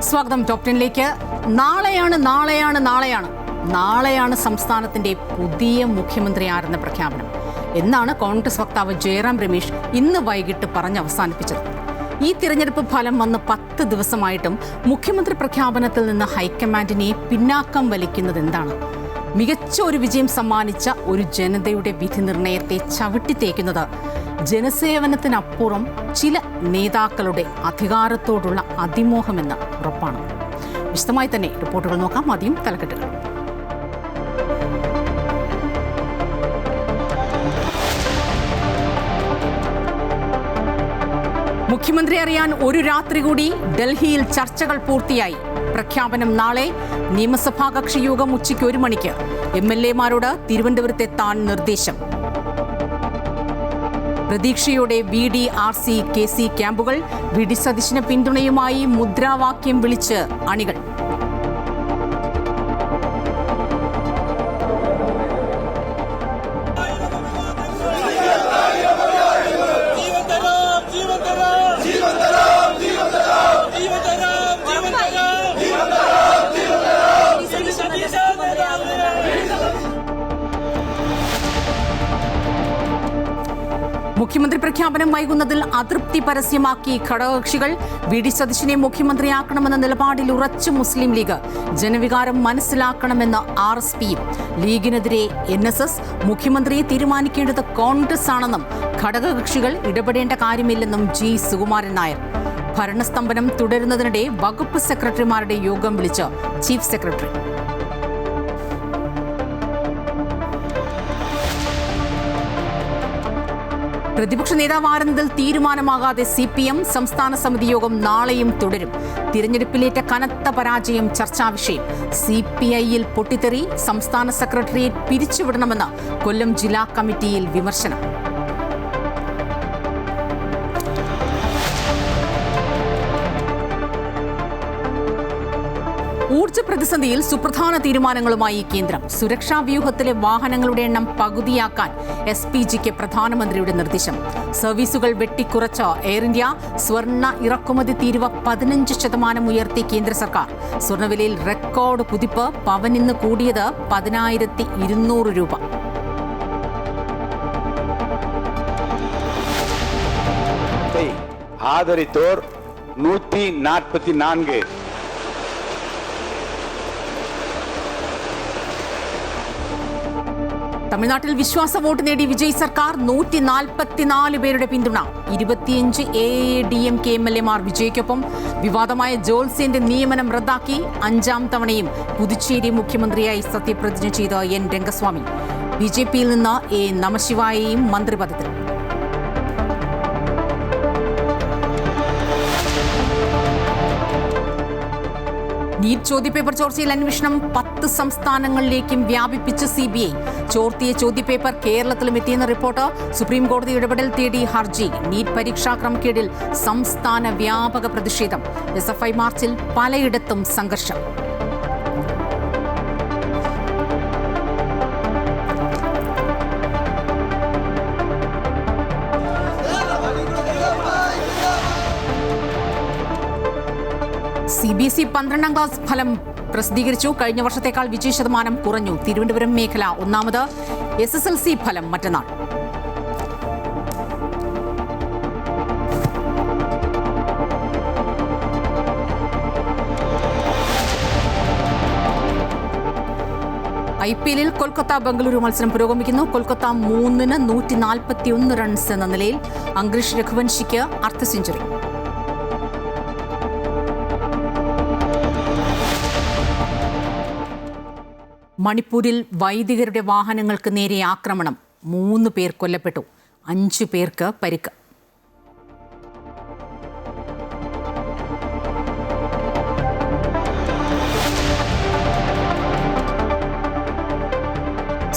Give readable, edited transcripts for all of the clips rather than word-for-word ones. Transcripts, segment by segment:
സ്വാഗതം ടോപ് 10ലേക്ക്. നാളെയാണ് സംസ്ഥാനത്തിന്റെ പുതിയ മുഖ്യമന്ത്രി ആരെന്ന പ്രഖ്യാപനം എന്നാണ് കോൺഗ്രസ് വക്താവ് ജയറാം രമേശ് ഇന്ന് വൈകിട്ട് പറഞ്ഞ് അവസാനിപ്പിച്ചത്. ഈ തിരഞ്ഞെടുപ്പ് ഫലം വന്ന് 10 ദിവസമായിട്ടും മുഖ്യമന്ത്രി പ്രഖ്യാപനത്തിൽ നിന്ന് ഹൈക്കമാൻഡിനെ പിന്നാക്കം വലിക്കുന്നത് എന്താണ്? മികച്ച ഒരു വിജയം സമ്മാനിച്ച ഒരു ജനതയുടെ വിധി നിർണയത്തെ ചവിട്ടിത്തേക്കുന്നത് ജനസേവനത്തിനപ്പുറം ചില നേതാക്കളുടെ അധികാരത്തോടുള്ള അതിമോഹമെന്ന് ഉറപ്പാണ്. വിശദമായി തന്നെ റിപ്പോർട്ടുകൾ നോക്കാം. ആദ്യം തലക്കെട്ടുകൾ. മുഖ്യമന്ത്രി അറിയാൻ ഒരു രാത്രി കൂടി. ഡൽഹിയിൽ ചർച്ചകൾ പൂർത്തിയായി. പ്രഖ്യാപനം നാളെ. നിയമസഭാ കക്ഷി യോഗം ഉച്ചയ്ക്ക് 1 മണിക്ക്. MLA-മാരോട് തിരുവനന്തപുരത്തെത്താൻ നിർദ്ദേശം. പ്രതീക്ഷയോടെ VD-RC KC ക്യാമ്പുകൾ. VD സതീശന് പിന്തുണയുമായി മുദ്രാവാക്യം വിളിച്ച് അണികൾ. മുഖ്യമന്ത്രി പ്രഖ്യാപനം വൈകുന്നതിൽ അതൃപ്തി പരസ്യമാക്കി ഘടകകക്ഷികൾ. VD സതീശനെ മുഖ്യമന്ത്രിയാക്കണമെന്ന നിലപാടിൽ ഉറച്ചു മുസ്ലിം ലീഗ്. ജനവികാരം മനസ്സിലാക്കണമെന്ന് RSPയും. ലീഗിനെതിരെ NSS. മുഖ്യമന്ത്രിയെ തീരുമാനിക്കേണ്ടത് കോൺഗ്രസ് ആണെന്നും ഘടകകക്ഷികൾ ഇടപെടേണ്ട കാര്യമില്ലെന്നും G സുകുമാരൻ നായർ. ഭരണസ്തംഭനം തുടരുന്നതിനിടെ വകുപ്പ് സെക്രട്ടറിമാരുടെ യോഗം വിളിച്ച് ചീഫ് സെക്രട്ടറി. പ്രതിപക്ഷ നേതാവ് ആരെന്നതിൽ തീരുമാനമാകാതെ CPM. സംസ്ഥാന സമിതി യോഗം നാളെയും തുടരും. തിരഞ്ഞെടുപ്പിലേറ്റ കനത്ത പരാജയം ചർച്ചാ വിഷയം. CPI-യിൽ പൊട്ടിത്തെറി. സംസ്ഥാന സെക്രട്ടറിയേറ്റ് പിരിച്ചുവിടണമെന്ന് കൊല്ലം ജില്ലാ കമ്മിറ്റിയിൽ വിമർശനം. ഊർജ്ജ പ്രതിസന്ധിയിൽ സുപ്രധാന തീരുമാനങ്ങളുമായി കേന്ദ്രം. സുരക്ഷാ വ്യൂഹത്തിലെ വാഹനങ്ങളുടെ എണ്ണം പകുതിയാക്കാൻ SPGക്ക് പ്രധാനമന്ത്രിയുടെ നിർദ്ദേശം. സർവീസുകൾ വെട്ടിക്കുറച്ച എയർ ഇന്ത്യ. സ്വർണ്ണ ഇറക്കുമതി തീരുവ 15% ഉയർത്തി കേന്ദ്ര സർക്കാർ. സ്വർണ്ണവിലയിൽ റെക്കോർഡ് കുതിപ്പ്. പവൻ ഇന്ന് കൂടിയത് 10,200 രൂപ. ആദരിത്തോർ 144. തമിഴ്നാട്ടിൽ വിശ്വാസ വോട്ട് നേടി വിജയ് സർക്കാർ. 144 പേരുടെ പിന്തുണ. 25 AADMK MLA-മാർ വിജയ്ക്കൊപ്പം. വിവാദമായ ജോത്സ്യന്റെ നിയമനം റദ്ദാക്കി. 5ാം തവണയും പുതുച്ചേരി മുഖ്യമന്ത്രിയായി സത്യപ്രതിജ്ഞ ചെയ്ത N രംഗസ്വാമി. BJP-യിൽ നിന്ന് A നമശിവായയും മന്ത്രിപദത്തിൽ. നീറ്റ് ചോദ്യപേപ്പർ ചോർച്ചയിൽ അന്വേഷണം 10 സംസ്ഥാനങ്ങളിലേക്കും വ്യാപിപ്പിച്ച് CBI. ചോർത്തിയ ചോദ്യപേപ്പർ കേരളത്തിലും എത്തിയെന്ന റിപ്പോർട്ട്. സുപ്രീം കോടതി ഇടപെടൽ തേടി ഹർജി. നീറ്റ് പരീക്ഷാ ക്രമക്കേടിൽ സംസ്ഥാന വ്യാപക പ്രതിഷേധം. SFI മാർച്ചിൽ പലയിടത്തും സംഘർഷം. CBSE 12ാം ക്ലാസ് ഫലം പ്രസിദ്ധീകരിച്ചു. കഴിഞ്ഞ വർഷത്തേക്കാൾ വിജയ ശതമാനം കുറഞ്ഞു. തിരുവനന്തപുരം മേഖല ഒന്നാമത്. SSLC ഫലം മറ്റന്നാൾ. IPL-ൽ കൊൽക്കത്ത ബംഗളൂരു മത്സരം പുരോഗമിക്കുന്നു. കൊൽക്കത്ത 3-ന് 141 റൺസ് എന്ന നിലയിൽ. അംഗ്രീഷ് രഘുവൻഷിക്ക് അർദ്ധ സെഞ്ചുറി. മണിപ്പൂരിൽ വൈദികരുടെ വാഹനങ്ങൾക്ക് നേരെ ആക്രമണം. 3 പേർ കൊല്ലപ്പെട്ടു. 5 പേർക്ക് പരിക്ക്.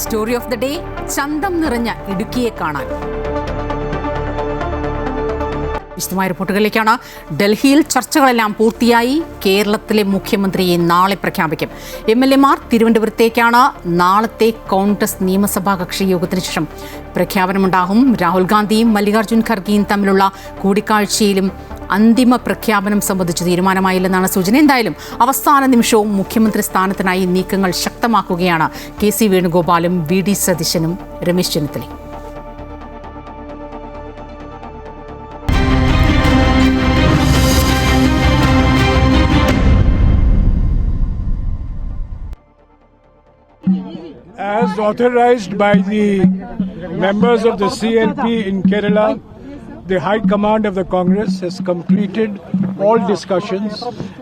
Story of the day. ചന്തം നിറഞ്ഞ ഇടുക്കിയെ കാണാൻ. വിശദമായ റിപ്പോർട്ടുകളിലേക്കാണ്. ഡൽഹിയിൽ ചർച്ചകളെല്ലാം പൂർത്തിയായി. കേരളത്തിലെ മുഖ്യമന്ത്രിയെ നാളെ പ്രഖ്യാപിക്കും. MLA-മാർ തിരുവനന്തപുരത്തേക്കാണ്. നാളത്തെ കോൺഗ്രസ് നിയമസഭാ കക്ഷി യോഗത്തിന് ശേഷം പ്രഖ്യാപനമുണ്ടാകും. രാഹുൽ ഗാന്ധിയും മല്ലികാർജ്ജുൻ ഖർഗെയും തമ്മിലുള്ള കൂടിക്കാഴ്ചയിലും അന്തിമ പ്രഖ്യാപനം സംബന്ധിച്ച് തീരുമാനമായില്ലെന്നാണ് സൂചന. എന്തായാലും അവസാന നിമിഷവും മുഖ്യമന്ത്രി സ്ഥാനത്തിനായി നീക്കങ്ങൾ ശക്തമാക്കുകയാണ് KC വേണുഗോപാലും VD സതീശനും രമേശ് ചെന്നിത്തലയും. As authorized by the members of the CLP in Kerala, the High Command of the Congress has completed all discussions,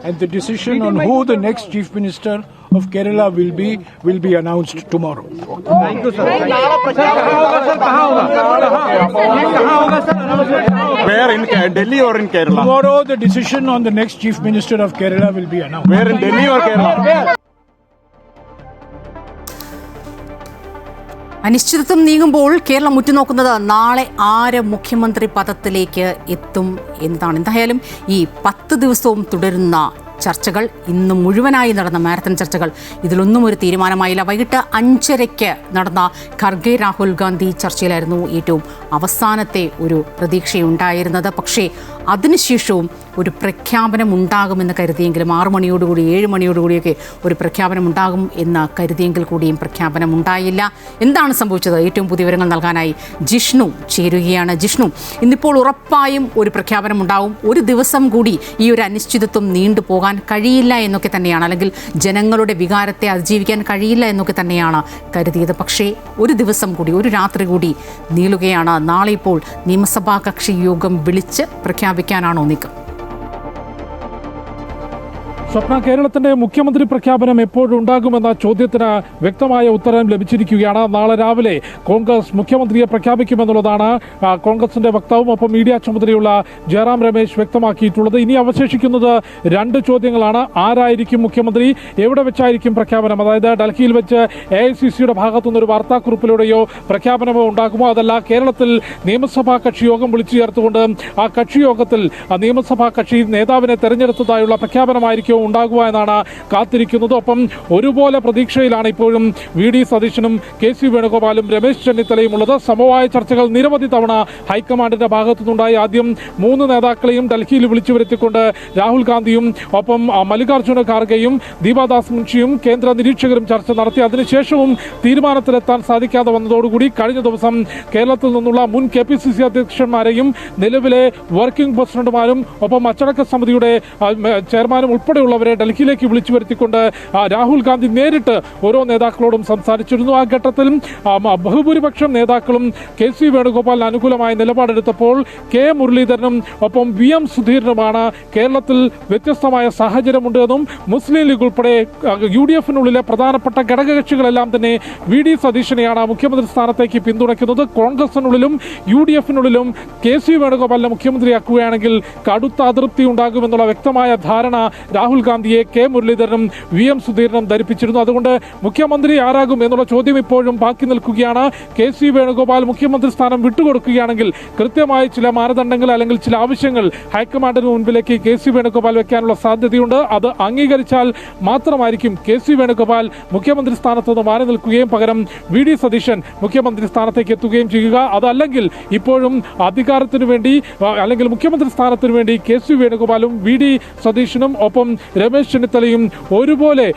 and the decision on who the next Chief Minister of Kerala will be announced tomorrow. Thank you, sir. Where in Delhi or in Kerala? Tomorrow, the decision on the next Chief Minister of Kerala will be announced. Where in Delhi or Kerala? അനിശ്ചിതത്വം നീങ്ങുമ്പോൾ കേരളം ഉറ്റുനോക്കുന്നത് നാളെ ആര് മുഖ്യമന്ത്രി പദത്തിലേക്ക് എത്തും എന്നതാണ്. എന്തായാലും ഈ 10 ദിവസവും തുടരുന്ന ചർച്ചകൾ, ഇന്ന് മുഴുവനായി നടന്ന മാരത്തൺ ചർച്ചകൾ, ഇതിലൊന്നും ഒരു തീരുമാനമായില്ല. വൈകിട്ട് 5:30 നടന്ന ഖർഗെ രാഹുൽ ഗാന്ധി ചർച്ചയിലായിരുന്നു ഏറ്റവും അവസാനത്തെ ഒരു പ്രതീക്ഷയുണ്ടായിരുന്നത്. പക്ഷേ അതിനുശേഷവും ഒരു പ്രഖ്യാപനം ഉണ്ടാകുമെന്ന് കരുതിയെങ്കിലും 6 മണിയോടുകൂടി 7 മണിയോടുകൂടിയൊക്കെ ഒരു പ്രഖ്യാപനം ഉണ്ടാകും എന്ന് കരുതിയെങ്കിൽ കൂടിയും പ്രഖ്യാപനം ഉണ്ടായില്ല. എന്താണ് സംഭവിച്ചത്? ഏറ്റവും പുതിയ വിവരങ്ങൾ നൽകാനായി ജിഷ്ണു ചേരുകയാണ്. ജിഷ്ണു, ഇന്നിപ്പോൾ ഉറപ്പായും ഒരു പ്രഖ്യാപനം ഉണ്ടാവും. ഒരു ദിവസം കൂടി ഈ ഒരു അനിശ്ചിതത്വം നീണ്ടുപോകാൻ കഴിയില്ല എന്നൊക്കെ തന്നെയാണ്, അല്ലെങ്കിൽ ജനങ്ങളുടെ വികാരത്തെ അതിജീവിക്കാൻ കഴിയില്ല എന്നൊക്കെ തന്നെയാണ് കരുതിയത്. പക്ഷേ ഒരു ദിവസം കൂടി, ഒരു രാത്രി കൂടി നീളുകയാണ്. നാളെ ഇപ്പോൾ നിയമസഭാ കക്ഷി യോഗം വിളിച്ച് പ്രഖ്യാപിക്കാനാണോ നീക്കം? സ്വപ്ന, കേരളത്തിന്റെ മുഖ്യമന്ത്രി പ്രഖ്യാപനം എപ്പോഴുണ്ടാകുമെന്ന ചോദ്യത്തിന് വ്യക്തമായ ഉത്തരം ലഭിച്ചിരിക്കുകയാണ്. നാളെ രാവിലെ കോൺഗ്രസ് മുഖ്യമന്ത്രിയെ പ്രഖ്യാപിക്കുമെന്നുള്ളതാണ് കോൺഗ്രസിന്റെ വക്താവും ഒപ്പം മീഡിയ ചുമതലയുള്ള ജയറാം രമേശ് വ്യക്തമാക്കിയിട്ടുള്ളത്. ഇനി അവശേഷിക്കുന്നത് 2 ചോദ്യങ്ങളാണ്. ആരായിരിക്കും മുഖ്യമന്ത്രി? എവിടെ വെച്ചായിരിക്കും പ്രഖ്യാപനം? അതായത് ഡൽഹിയിൽ വെച്ച് AICCയുടെ ഭാഗത്തുനിന്നൊരു വാർത്താക്കുറിപ്പിലൂടെയോ പ്രഖ്യാപനമോ ഉണ്ടാകുമോ? അതല്ല കേരളത്തിൽ നിയമസഭാ കക്ഷി യോഗം വിളിച്ചു ചേർത്തുകൊണ്ട് ആ കക്ഷി യോഗത്തിൽ നിയമസഭാ കക്ഷി നേതാവിനെ തെരഞ്ഞെടുത്തതായുള്ള പ്രഖ്യാപനമായിരിക്കും ഉണ്ടാകുക എന്നാണ് കാത്തിരിക്കുന്നത്. ഒപ്പം ഒരുപോലെ പ്രതീക്ഷയിലാണ് ഇപ്പോഴും VD സതീശനും KC വേണുഗോപാലും രമേശ് ചെന്നിത്തലയും ഉള്ളത്. സമവായ ചർച്ചകൾ നിരവധി തവണ ഹൈക്കമാൻഡിന്റെ ഭാഗത്തുനിന്നുണ്ടായി. ആദ്യം 3 നേതാക്കളെയും ഡൽഹിയിൽ വിളിച്ചു വരുത്തിക്കൊണ്ട് രാഹുൽ ഗാന്ധിയും ഒപ്പം മല്ലികാർജ്ജുന ഖാർഗെയും ദീപാദാസ് മുൻഷിയും കേന്ദ്ര നിരീക്ഷകരും ചർച്ച നടത്തി. അതിനുശേഷവും തീരുമാനത്തിലെത്താൻ സാധിക്കാതെ വന്നതോടുകൂടി കഴിഞ്ഞ ദിവസം കേരളത്തിൽ നിന്നുള്ള മുൻ KPCC അധ്യക്ഷന്മാരെയും നിലവിലെ വർക്കിംഗ് പ്രസിഡന്റുമാരും ഒപ്പം അച്ചടക്ക സമിതിയുടെ ചെയർമാനും ഉൾപ്പെടെയുള്ളവരെ ഡൽഹിയിലേക്ക് വിളിച്ചു വരുത്തിക്കൊണ്ട് രാഹുൽ ഗാന്ധി നേരിട്ട് ഓരോ നേതാക്കളോടും സംസാരിച്ചിരുന്നു. ആ ഘട്ടത്തിൽ ബഹുഭൂരിപക്ഷം നേതാക്കളും KC വേണുഗോപാലിന് അനുകൂലമായ നിലപാടെടുത്തപ്പോൾ K മുരളീധരനും ഒപ്പം VM സുധീരനുമാണ് കേരളത്തിൽ വ്യത്യസ്തമായ സാഹചര്യമുണ്ടെന്നും മുസ്ലിം ലീഗ് ഉൾപ്പെടെ UDF-നുള്ളിലെ പ്രധാനപ്പെട്ട ഘടകകക്ഷികളെല്ലാം തന്നെ VD സതീശനെയാണ് മുഖ്യമന്ത്രി സ്ഥാനത്തേക്ക് പിന്തുണയ്ക്കുന്നത്. കോൺഗ്രസിനുള്ളിലും UDF-നുള്ളിലും KC വേണുഗോപാലിനെ മുഖ്യമന്ത്രിയാക്കുകയാണെങ്കിൽ കടുത്ത അതൃപ്തി ഉണ്ടാകുമെന്നുള്ള വ്യക്തമായ ധാരണ രാഹുൽ ഗാന്ധിയെ K മുരളീധരനും VM സുധീരനും ധരിപ്പിച്ചിരുന്നു. അതുകൊണ്ട് മുഖ്യമന്ത്രി ആരാകും എന്നുള്ള ചോദ്യം ഇപ്പോഴും ബാക്കി നിൽക്കുകയാണ്. KC വേണുഗോപാൽ മുഖ്യമന്ത്രി സ്ഥാനം വിട്ടുകൊടുക്കുകയാണെങ്കിൽ കൃത്യമായി ചില മാനദണ്ഡങ്ങൾ അല്ലെങ്കിൽ ചില ആവശ്യങ്ങൾ ഹൈക്കമാൻഡിന് മുൻപിലേക്ക് KC വേണുഗോപാൽ വെക്കാനുള്ള സാധ്യതയുണ്ട്. അത് അംഗീകരിച്ചാൽ മാത്രമായിരിക്കും KC വേണുഗോപാൽ മുഖ്യമന്ത്രി സ്ഥാനത്ത് നിന്ന് മാറി നിൽക്കുകയും പകരം VD സതീശൻ മുഖ്യമന്ത്രി സ്ഥാനത്തേക്ക് എത്തുകയും ചെയ്യുക. അതല്ലെങ്കിൽ ഇപ്പോഴും അധികാരത്തിനു വേണ്ടി അല്ലെങ്കിൽ മുഖ്യമന്ത്രി സ്ഥാനത്തിനു വേണ്ടി KC വേണുഗോപാലും VD സതീശനും ഒപ്പം രമേശ് ചെന്നിത്തലയും ഒരുപോലെ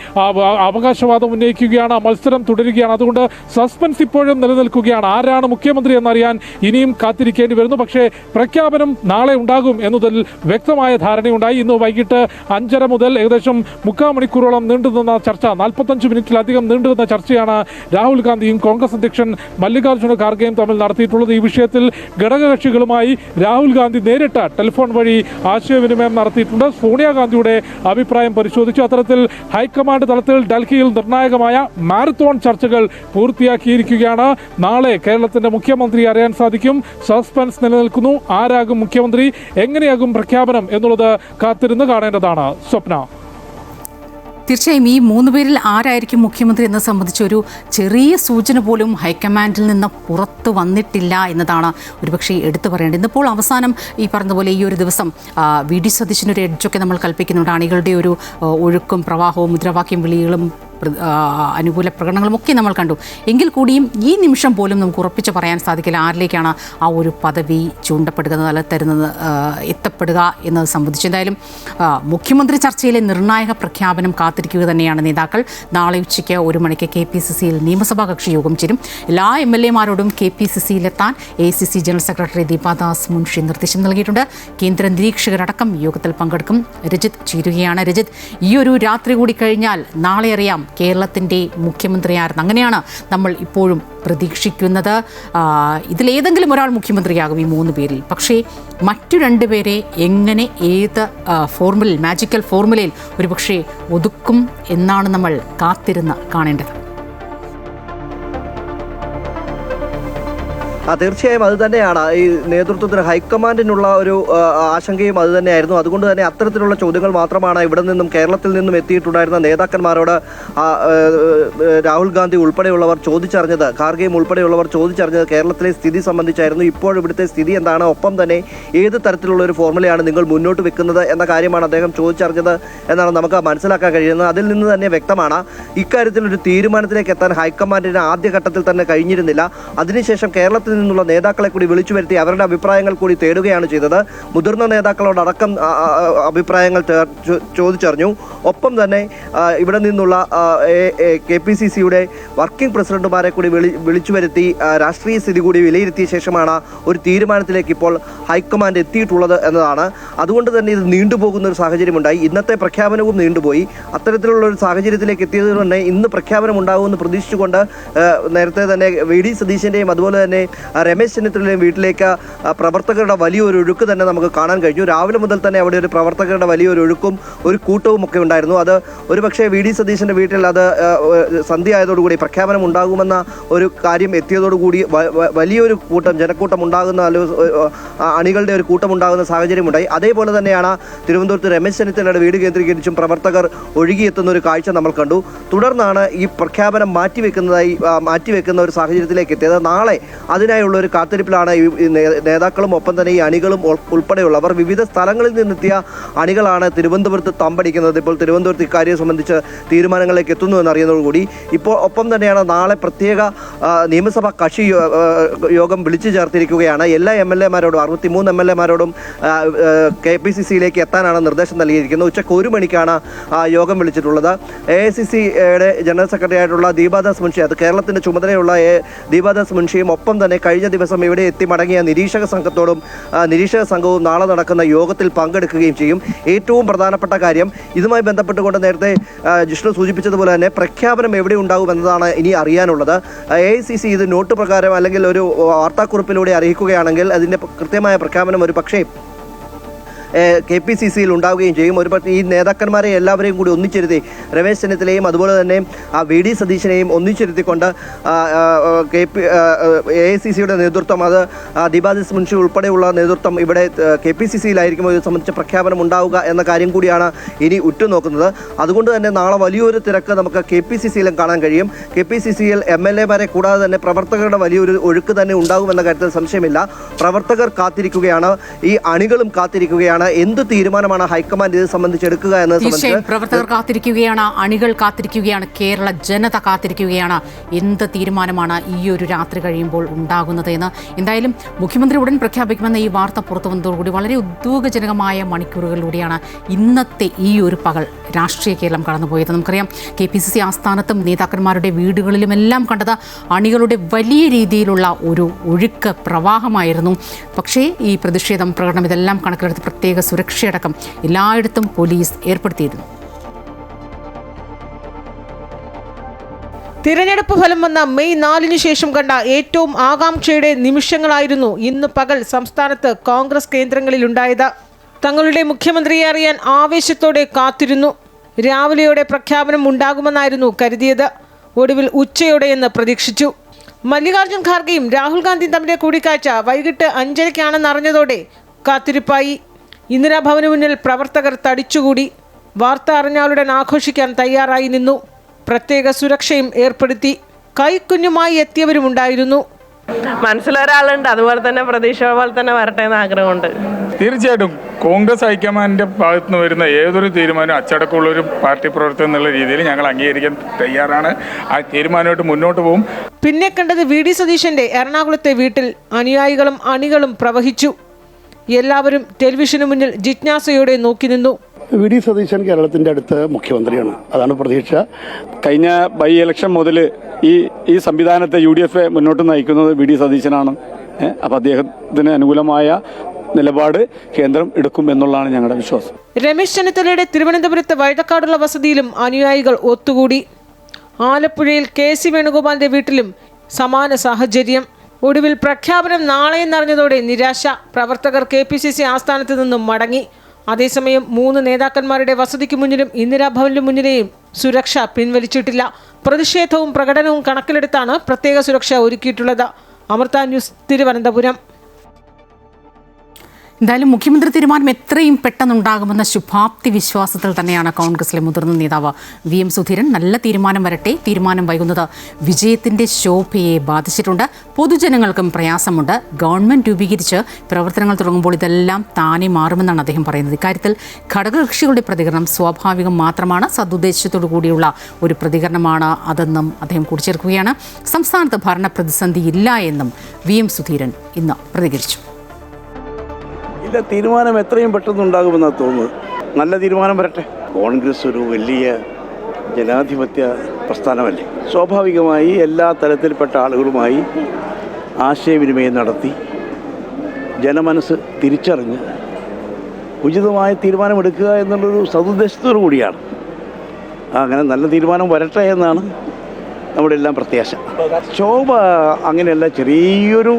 അവകാശവാദം ഉന്നയിക്കുകയാണ്. മത്സരം തുടരുകയാണ്. അതുകൊണ്ട് സസ്പെൻസ് ഇപ്പോഴും നിലനിൽക്കുകയാണ്. ആരാണ് മുഖ്യമന്ത്രി എന്നറിയാൻ ഇനിയും കാത്തിരിക്കേണ്ടി വരുന്നു. പക്ഷേ പ്രഖ്യാപനം നാളെ ഉണ്ടാകും എന്നതിൽ വ്യക്തമായ ധാരണയുണ്ടായി. ഇന്ന് വൈകിട്ട് 5:30 മുതൽ ഏകദേശം 3/4 മണിക്കൂറോളം നീണ്ടുനിന്ന ചർച്ച, 45 മിനിറ്റിലധികം നീണ്ടുനിന്ന ചർച്ചയാണ് രാഹുൽ ഗാന്ധിയും കോൺഗ്രസ് അധ്യക്ഷൻ മല്ലികാർജ്ജുന ഖാർഗെയും തമ്മിൽ നടത്തിയിട്ടുള്ളത്. ഈ വിഷയത്തിൽ ഘടകകക്ഷികളുമായി രാഹുൽ ഗാന്ധി നേരിട്ട് ടെലിഫോൺ വഴി ആശയവിനിമയം നടത്തിയിട്ടുണ്ട്. സോണിയാഗാന്ധിയുടെ അഭിപ്രായം പരിശോധിച്ചു. അത്തരത്തിൽ ഹൈക്കമാൻഡ് തലത്തിൽ ഡൽഹിയിൽ നിർണായകമായ മാരത്തോൺ ചർച്ചകൾ പൂർത്തിയാക്കിയിരിക്കുകയാണ്. നാളെ കേരളത്തിന്റെ മുഖ്യമന്ത്രി അറിയാൻ സാധിക്കും. സസ്പെൻസ് നിലനിൽക്കുന്നു. ആരാകും മുഖ്യമന്ത്രി, എങ്ങനെയാകും പ്രഖ്യാപനം എന്നുള്ളത് കാത്തിരുന്ന് കാണേണ്ടതാണ്. സ്വപ്ന. തീർച്ചയായും ഈ 3 പേരിൽ ആരായിരിക്കും മുഖ്യമന്ത്രി എന്നത് സംബന്ധിച്ച് ഒരു ചെറിയ സൂചന പോലും ഹൈക്കമാൻഡിൽ നിന്ന് പുറത്തു വന്നിട്ടില്ല എന്നതാണ് ഒരുപക്ഷെ എടുത്തു പറയേണ്ടത്. ഇന്നിപ്പോൾ അവസാനം ഈ പറഞ്ഞതുപോലെ ഈ ഒരു ദിവസം വി.ഡി. സതീശനൊരു എഡ്ജൊക്കെ നമ്മൾ കൽപ്പിക്കുന്നുണ്ട്. അണികളുടെ ഒരു ഒഴുക്കും പ്രവാഹവും മുദ്രാവാക്യം വിളികളും അനുകൂല പ്രകടനങ്ങളും ഒക്കെ നമ്മൾ കണ്ടു. എങ്കിൽ കൂടിയും ഈ നിമിഷം പോലും നമുക്ക് ഉറപ്പിച്ച് പറയാൻ സാധിക്കില്ല ആരിലേക്കാണ് ആ ഒരു പദവി ചൂണ്ടപ്പെടുക, തരുന്നത് എത്തപ്പെടുക എന്നത് സംബന്ധിച്ച്. എന്തായാലും മുഖ്യമന്ത്രി ചർച്ചയിലെ നിർണായക പ്രഖ്യാപനം കാത്തിരിക്കുക തന്നെയാണ് നേതാക്കൾ. നാളെ ഉച്ചയ്ക്ക് 1 മണിക്ക് KPCCയിൽ നിയമസഭാ കക്ഷി യോഗം ചേരും. എല്ലാ MLA-മാരോടും KPCCയിലെത്താൻ AICC general secretary Deepa Das Munshi നിർദ്ദേശം നൽകിയിട്ടുണ്ട്. കേന്ദ്ര നിരീക്ഷകരടക്കം യോഗത്തിൽ പങ്കെടുക്കും. രജിത് ചേരുകയാണ്. രജിത്, ഈ ഒരു രാത്രി കൂടി കഴിഞ്ഞാൽ നാളെ അറിയാം കേരളത്തിൻ്റെ മുഖ്യമന്ത്രിയായിരുന്നു. അങ്ങനെയാണ് നമ്മൾ ഇപ്പോഴും പ്രതീക്ഷിക്കുന്നത്. ഇതിലേതെങ്കിലും ഒരാൾ മുഖ്യമന്ത്രിയാകും ഈ 3 പേരിൽ. പക്ഷേ മറ്റു 2 പേരെ എങ്ങനെ ഏത് ഫോർമുലയിൽ, മാജിക്കൽ ഫോർമുലയിൽ ഒരുപക്ഷെ ഒതുക്കും എന്നാണ് നമ്മൾ കാത്തിരുന്ന് കാണേണ്ടത്. തീർച്ചയായും അത് തന്നെയാണ് ഈ നേതൃത്വത്തിന് ഹൈക്കമാൻഡിനുള്ള ഒരു ആശങ്കയും അത് തന്നെയായിരുന്നു. അതുകൊണ്ട് തന്നെ അത്തരത്തിലുള്ള ചോദ്യങ്ങൾ മാത്രമാണ് ഇവിടെ നിന്നും കേരളത്തിൽ നിന്നും എത്തിയിട്ടുണ്ടായിരുന്ന നേതാക്കന്മാരോട് രാഹുൽ ഗാന്ധി ഉൾപ്പെടെയുള്ളവർ ചോദിച്ചറിഞ്ഞത്, ഖാർഗെയും ഉൾപ്പെടെയുള്ളവർ ചോദിച്ചറിഞ്ഞത് കേരളത്തിലെ സ്ഥിതി സംബന്ധിച്ചായിരുന്നു. ഇപ്പോൾ ഇവിടുത്തെ സ്ഥിതി എന്താണ്, ഒപ്പം തന്നെ ഏത് തരത്തിലുള്ള ഒരു ഫോർമുലയാണ് നിങ്ങൾ മുന്നോട്ട് വെക്കുന്നത് എന്ന കാര്യമാണ് അദ്ദേഹം ചോദിച്ചറിഞ്ഞത് എന്നാണ് നമുക്ക് മനസ്സിലാക്കാൻ കഴിയുന്നത്. അതിൽ നിന്ന് തന്നെ വ്യക്തമാണ് ഇക്കാര്യത്തിൽ ഒരു തീരുമാനത്തിലേക്ക് എത്താൻ ഹൈക്കമാൻഡിന് ആദ്യഘട്ടത്തിൽ തന്നെ കഴിഞ്ഞിരുന്നില്ല. അതിനുശേഷം കേരളത്തിൽ നിന്നുള്ള നേതാക്കളെ കൂടി വിളിച്ചു വരുത്തി അവരുടെ അഭിപ്രായങ്ങൾ കൂടി തേടുകയാണ് ചെയ്തത്. മുതിർന്ന നേതാക്കളോടടക്കം അഭിപ്രായങ്ങൾ ചോദിച്ചറിഞ്ഞു. ഒപ്പം തന്നെ ഇവിടെ നിന്നുള്ള KPCCയുടെ വർക്കിംഗ് പ്രസിഡന്റുമാരെ കൂടി വിളിച്ചു വരുത്തി രാഷ്ട്രീയ സ്ഥിതി കൂടി വിലയിരുത്തിയ ശേഷമാണ് ഒരു തീരുമാനത്തിലേക്ക് ഇപ്പോൾ ഹൈക്കമാൻഡ് എത്തിയിട്ടുള്ളത് എന്നതാണ്. അതുകൊണ്ട് തന്നെ ഇത് നീണ്ടുപോകുന്ന ഒരു സാഹചര്യമുണ്ടായി. ഇന്നത്തെ പ്രഖ്യാപനവും നീണ്ടുപോയി. അത്തരത്തിലുള്ള ഒരു സാഹചര്യത്തിലേക്ക് എത്തിയത് തന്നെ ഇന്ന് പ്രഖ്യാപനം ഉണ്ടാകുമെന്ന് പ്രതീക്ഷിച്ചുകൊണ്ട് നേരത്തെ തന്നെ വി.ഡി. സതീശൻ്റെയും അതുപോലെ തന്നെ രമേശ് ചെന്നിത്തലയുടെയും വീട്ടിലേക്ക് പ്രവർത്തകരുടെ വലിയൊരു ഒഴുക്ക് തന്നെ നമുക്ക് കാണാൻ കഴിഞ്ഞു. രാവിലെ മുതൽ തന്നെ അവിടെ ഒരു പ്രവർത്തകരുടെ വലിയൊരു ഒഴുക്കും ഒരു കൂട്ടവും ഒക്കെ ഉണ്ടായിരുന്നു. അത് ഒരുപക്ഷെ വി.ഡി. സതീശൻ്റെ വീട്ടിൽ അത് സന്ധ്യ ആയതോടുകൂടി പ്രഖ്യാപനം ഉണ്ടാകുമെന്ന ഒരു കാര്യം എത്തിയതോടുകൂടി വലിയൊരു കൂട്ടം, ജനക്കൂട്ടം ഉണ്ടാകുന്ന, അണികളുടെ ഒരു കൂട്ടം ഉണ്ടാകുന്ന സാഹചര്യമുണ്ടായി. അതേപോലെ തന്നെയാണ് തിരുവനന്തപുരത്ത് രമേശ് ചെന്നിത്തലയുടെ വീട് കേന്ദ്രീകരിച്ചും പ്രവർത്തകർ ഒഴുകിയെത്തുന്ന ഒരു കാഴ്ച നമ്മൾ കണ്ടു. തുടർന്നാണ് ഈ പ്രഖ്യാപനം മാറ്റിവെക്കുന്ന ഒരു സാഹചര്യത്തിലേക്ക് എത്തിയത്. നാളെ അതിനായുള്ള ഒരു കാത്തിരിപ്പിലാണ് ഈ നേതാക്കളും ഒപ്പം തന്നെ ഈ അണികളും ഉൾപ്പെടെയുള്ളവർ. വിവിധ സ്ഥലങ്ങളിൽ നിന്നെത്തിയ അണികളാണ് തിരുവനന്തപുരത്ത് തമ്പടിക്കുന്നത്. ഇപ്പോൾ തിരുവനന്തപുരത്ത് ഇക്കാര്യം സംബന്ധിച്ച് തീരുമാനങ്ങളിലേക്ക് എത്തുന്നു എന്നറിയുന്നതോടുകൂടി ഇപ്പോൾ ഒപ്പം തന്നെയാണ് നാളെ പ്രത്യേക നിയമസഭാ കക്ഷി യോഗം വിളിച്ചു ചേർത്തിരിക്കുകയാണ്. എല്ലാ MLA-മാരോടും 63 MLA-മാരോടും KPCCയിലേക്ക് എത്താനാണ് നിർദ്ദേശം നൽകിയിരിക്കുന്നത്. ഉച്ചയ്ക്ക് 1 മണിക്കാണ് യോഗം വിളിച്ചിട്ടുള്ളത്. AICCയുടെ ജനറൽ സെക്രട്ടറി ആയിട്ടുള്ള ദീപാദാസ് മുൻഷി, അത് കേരളത്തിൻ്റെ ചുമതലയുള്ള ദീപാദാസ് മുൻഷിയും ഒപ്പം തന്നെ കഴിഞ്ഞ ദിവസം ഇവിടെ എത്തി മടങ്ങിയ നിരീക്ഷക സംഘവും നാളെ നടക്കുന്ന യോഗത്തിൽ പങ്കെടുക്കുകയും ചെയ്യും. ഏറ്റവും പ്രധാനപ്പെട്ട കാര്യം, ഇതുമായി ബന്ധപ്പെട്ടുകൊണ്ട് നേരത്തെ ജിഷ്ണു സൂചിപ്പിച്ചതുപോലെ തന്നെ പ്രഖ്യാപനം എവിടെ ഉണ്ടാകും എന്നതാണ് ഇനി അറിയാനുള്ളത്. AICC ഇത് നോട്ട് പ്രകാരം അല്ലെങ്കിൽ ഒരു വാർത്താക്കുറിപ്പിലൂടെ അറിയിക്കുകയാണെങ്കിൽ അതിൻ്റെ കൃത്യമായ പ്രഖ്യാപനം ഒരു പക്ഷേ KPCCയിൽ ഉണ്ടാവുകയും ചെയ്യും. ഈ നേതാക്കന്മാരെ എല്ലാവരെയും കൂടി ഒന്നിച്ചിരുത്തി, രമേശ് ചെന്നിത്തലയും അതുപോലെ തന്നെ വി.ഡി. സതീശനെയും ഒന്നിച്ചിരുത്തിക്കൊണ്ട് AICCയുടെ നേതൃത്വം, അത് ദീപാദാസ് മുൻഷി ഉൾപ്പെടെയുള്ള നേതൃത്വം ഇവിടെ KPCCയിലായിരിക്കും ഇത് സംബന്ധിച്ച പ്രഖ്യാപനം ഉണ്ടാവുക എന്ന കാര്യം കൂടിയാണ് ഇനി ഉറ്റുനോക്കുന്നത്. അതുകൊണ്ട് തന്നെ നാളെ വലിയൊരു തിരക്ക് നമുക്ക് KPCCയിലും കാണാൻ കഴിയും. KPCCയിൽ MLA-മാരെ കൂടാതെ തന്നെ പ്രവർത്തകരുടെ വലിയൊരു ഒഴുക്ക് തന്നെ ഉണ്ടാകുമെന്ന കാര്യത്തിൽ സംശയമില്ല. പ്രവർത്തകർ കാത്തിരിക്കുകയാണ്, ഈ അണികളും കാത്തിരിക്കുകയാണ്. എന്ത് തീരുമാനമാണ് ഹൈക്കമാൻഡ് ഇത് സംബന്ധിച്ച് എടുക്കുക എന്നത് സംബന്ധിച്ച് പ്രവർത്തകർ കാത്തിരിക്കുകയാണ്, അണികൾ കാത്തിരിക്കുകയാണ്, കേരള ജനത കാത്തിരിക്കുകയാണ്. എന്ത് തീരുമാനമാണ് ഈ ഒരു രാത്രി കഴിയുമ്പോൾ ഉണ്ടാകുന്നത് എന്ന്. എന്തായാലും മുഖ്യമന്ത്രി ഉടൻ പ്രഖ്യാപിക്കുമെന്ന ഈ വാർത്ത പുറത്തു വന്നതോടുകൂടി വളരെ ഉദ്യോഗജനകമായ മണിക്കൂറുകളിലൂടെയാണ് ഇന്നത്തെ ഈ ഒരു പകൽ രാഷ്ട്രീയ കേരളം കടന്നുപോയത്. നമുക്കറിയാം KPCC ആസ്ഥാനത്തും നേതാക്കന്മാരുടെ വീടുകളിലുമെല്ലാം കണ്ടത് അണികളുടെ വലിയ രീതിയിലുള്ള ഒരു ഒഴുക്ക് പ്രവാഹമായിരുന്നു. പക്ഷേ ഈ പ്രതിഷേധം, പ്രകടനം ഇതെല്ലാം കണക്കിലെടുത്ത് പ്രത്യേക സുരക്ഷയടക്കം എല്ലായിടത്തും പോലീസ് ഏർപ്പെടുത്തിയിരുന്നു. തിരഞ്ഞെടുപ്പ് ഫലം വന്ന മെയ് 4 ശേഷം കണ്ട ഏറ്റവും ആകാംക്ഷയുടെ നിമിഷങ്ങളായിരുന്നു ഇന്ന് പകൽ സംസ്ഥാനത്ത് കോൺഗ്രസ് കേന്ദ്രങ്ങളിലുണ്ടായത്. തങ്ങളുടെ മുഖ്യമന്ത്രിയെ അറിയാൻ ആവേശത്തോടെ കാത്തിരുന്നു. രാവിലെയോടെ പ്രഖ്യാപനം ഉണ്ടാകുമെന്നായിരുന്നു കരുതിയത്. ഒടുവിൽ ഉച്ചയോടെയെന്ന് പ്രതീക്ഷിച്ചു. മല്ലികാർജ്ജുൻ ഖാർഗെയും രാഹുൽ ഗാന്ധിയും തമ്മിലെ കൂടിക്കാഴ്ച വൈകിട്ട് 5:30-ാണെന്നറിഞ്ഞതോടെ കാത്തിരിപ്പായി. ഇന്ദിരാഭവന് മുന്നിൽ പ്രവർത്തകർ തടിച്ചുകൂടി. വാർത്ത അറിഞ്ഞാലുടൻ ആഘോഷിക്കാൻ തയ്യാറായി നിന്നു. പ്രത്യേക സുരക്ഷയും ഏർപ്പെടുത്തി. കൈക്കുഞ്ഞുമായി എത്തിയവരുമുണ്ടായിരുന്നു. മനസ്സിലൊരാളുണ്ട്, അതുപോലെ തന്നെ പ്രതീക്ഷ പോലെ തന്നെ വരട്ടെ എന്ന് ആഗ്രഹമുണ്ട്. തീർച്ചയായിട്ടും കോൺഗ്രസ് ഹൈക്കമാൻഡിന്റെ ഭാഗത്ത് നിന്ന് വരുന്ന ഏതൊരു തീരുമാനം അച്ചടക്കമുള്ള ഒരു പാർട്ടി പ്രവർത്തനം എന്നുള്ള രീതിയിൽ ഞങ്ങൾ അംഗീകരിക്കാൻ തയ്യാറാണ്. ആ തീരുമാനമായിട്ട് മുന്നോട്ട് പോകും. പിന്നെ കണ്ടത് VD സതീശന്റെ എറണാകുളത്തെ വീട്ടിൽ അനുയായികളും അണികളും പ്രവഹിച്ചു. എല്ലാവരും ടെലിവിഷന് മുന്നിൽ ജിജ്ഞാസയോടെ നോക്കി നിന്നു. VD സതീശൻ കേരളത്തിന്റെ അടുത്ത മുഖ്യമന്ത്രിയാണ്, അതാണ് പ്രതീക്ഷ. കഴിഞ്ഞ ബൈ ഇലക്ഷൻ മുതൽ ഈ സംവിധാനത്തെ UDF മുന്നോട്ട് നയിക്കുന്നത് VD സതീശനാണ്. അപ്പം അദ്ദേഹത്തിന് അനുകൂലമായ നിലപാട് കേന്ദ്രം എടുക്കും എന്നുള്ളതാണ് ഞങ്ങളുടെ വിശ്വാസം. രമേശ് ചെന്നിത്തലയുടെ തിരുവനന്തപുരത്ത് വഴുതക്കാടുള്ള വസതിയിലും അനുയായികൾ ഒത്തുകൂടി. ആലപ്പുഴയിൽ KC വേണുഗോപാലിന്റെ വീട്ടിലും സമാന സാഹചര്യം. ഒടുവിൽ പ്രഖ്യാപനം നാളെയെന്നറിഞ്ഞതോടെ നിരാശ. പ്രവർത്തകർ KPCC ആസ്ഥാനത്ത് നിന്നും മടങ്ങി. അതേസമയം 3 നേതാക്കന്മാരുടെ വസതിക്ക് മുന്നിലും ഇന്ദിരാഭവനിന് മുന്നിലെയും സുരക്ഷ പിൻവലിച്ചിട്ടില്ല. പ്രതിഷേധവും പ്രകടനവും കണക്കിലെടുത്താണ് പ്രത്യേക സുരക്ഷ ഒരുക്കിയിട്ടുള്ളത്. അമൃത ന്യൂസ്, തിരുവനന്തപുരം. എന്തായാലും മുഖ്യമന്ത്രി തീരുമാനം എത്രയും പെട്ടെന്നുണ്ടാകുമെന്ന ശുഭാപ്തി വിശ്വാസത്തിൽ തന്നെയാണ് കോൺഗ്രസിലെ മുതിർന്ന നേതാവ് VM സുധീരൻ. നല്ല തീരുമാനം വരട്ടെ. തീരുമാനം വൈകുന്നത് വിജയത്തിന്റെ ശോഭയെ ബാധിച്ചിട്ടുണ്ട്. പൊതുജനങ്ങൾക്കും പ്രയാസമുണ്ട്. ഗവൺമെന്റ് രൂപീകരിച്ച് പ്രവർത്തനങ്ങൾ തുടങ്ങുമ്പോൾ ഇതെല്ലാം താനെ മാറുമെന്നാണ് അദ്ദേഹം പറയുന്നത്. ഇക്കാര്യത്തിൽ ഘടകകക്ഷികളുടെ പ്രതികരണം സ്വാഭാവികം മാത്രമാണ്. സദുദ്ദേശത്തോടു കൂടിയുള്ള ഒരു പ്രതികരണമാണ് അതെന്നും അദ്ദേഹം കൂട്ടിച്ചേർക്കുകയാണ്. സംസ്ഥാനത്ത് ഭരണ പ്രതിസന്ധി ഇല്ല എന്നും VM സുധീരൻ ഇന്ന് പ്രതികരിച്ചു. തീരുമാനം എത്രയും പെട്ടെന്നുണ്ടാകുമെന്നാണ് തോന്നുന്നത്. നല്ല തീരുമാനം വരട്ടെ. കോൺഗ്രസ് ഒരു വലിയ ജനാധിപത്യ പ്രസ്ഥാനമല്ലേ. സ്വാഭാവികമായി എല്ലാ തലത്തിൽപ്പെട്ട ആളുകളുമായി ആശയവിനിമയം നടത്തി ജനമനസ്സ് തിരിച്ചറിഞ്ഞ് ഉചിതമായ തീരുമാനമെടുക്കുക എന്നുള്ളൊരു സതുദ്ദേശത്തോടു കൂടിയാണ്. അങ്ങനെ നല്ല തീരുമാനം വരട്ടെ എന്നാണ് നമ്മുടെ എല്ലാം പ്രത്യാശ. ശോഭ അങ്ങനെയല്ല, ചെറിയൊരു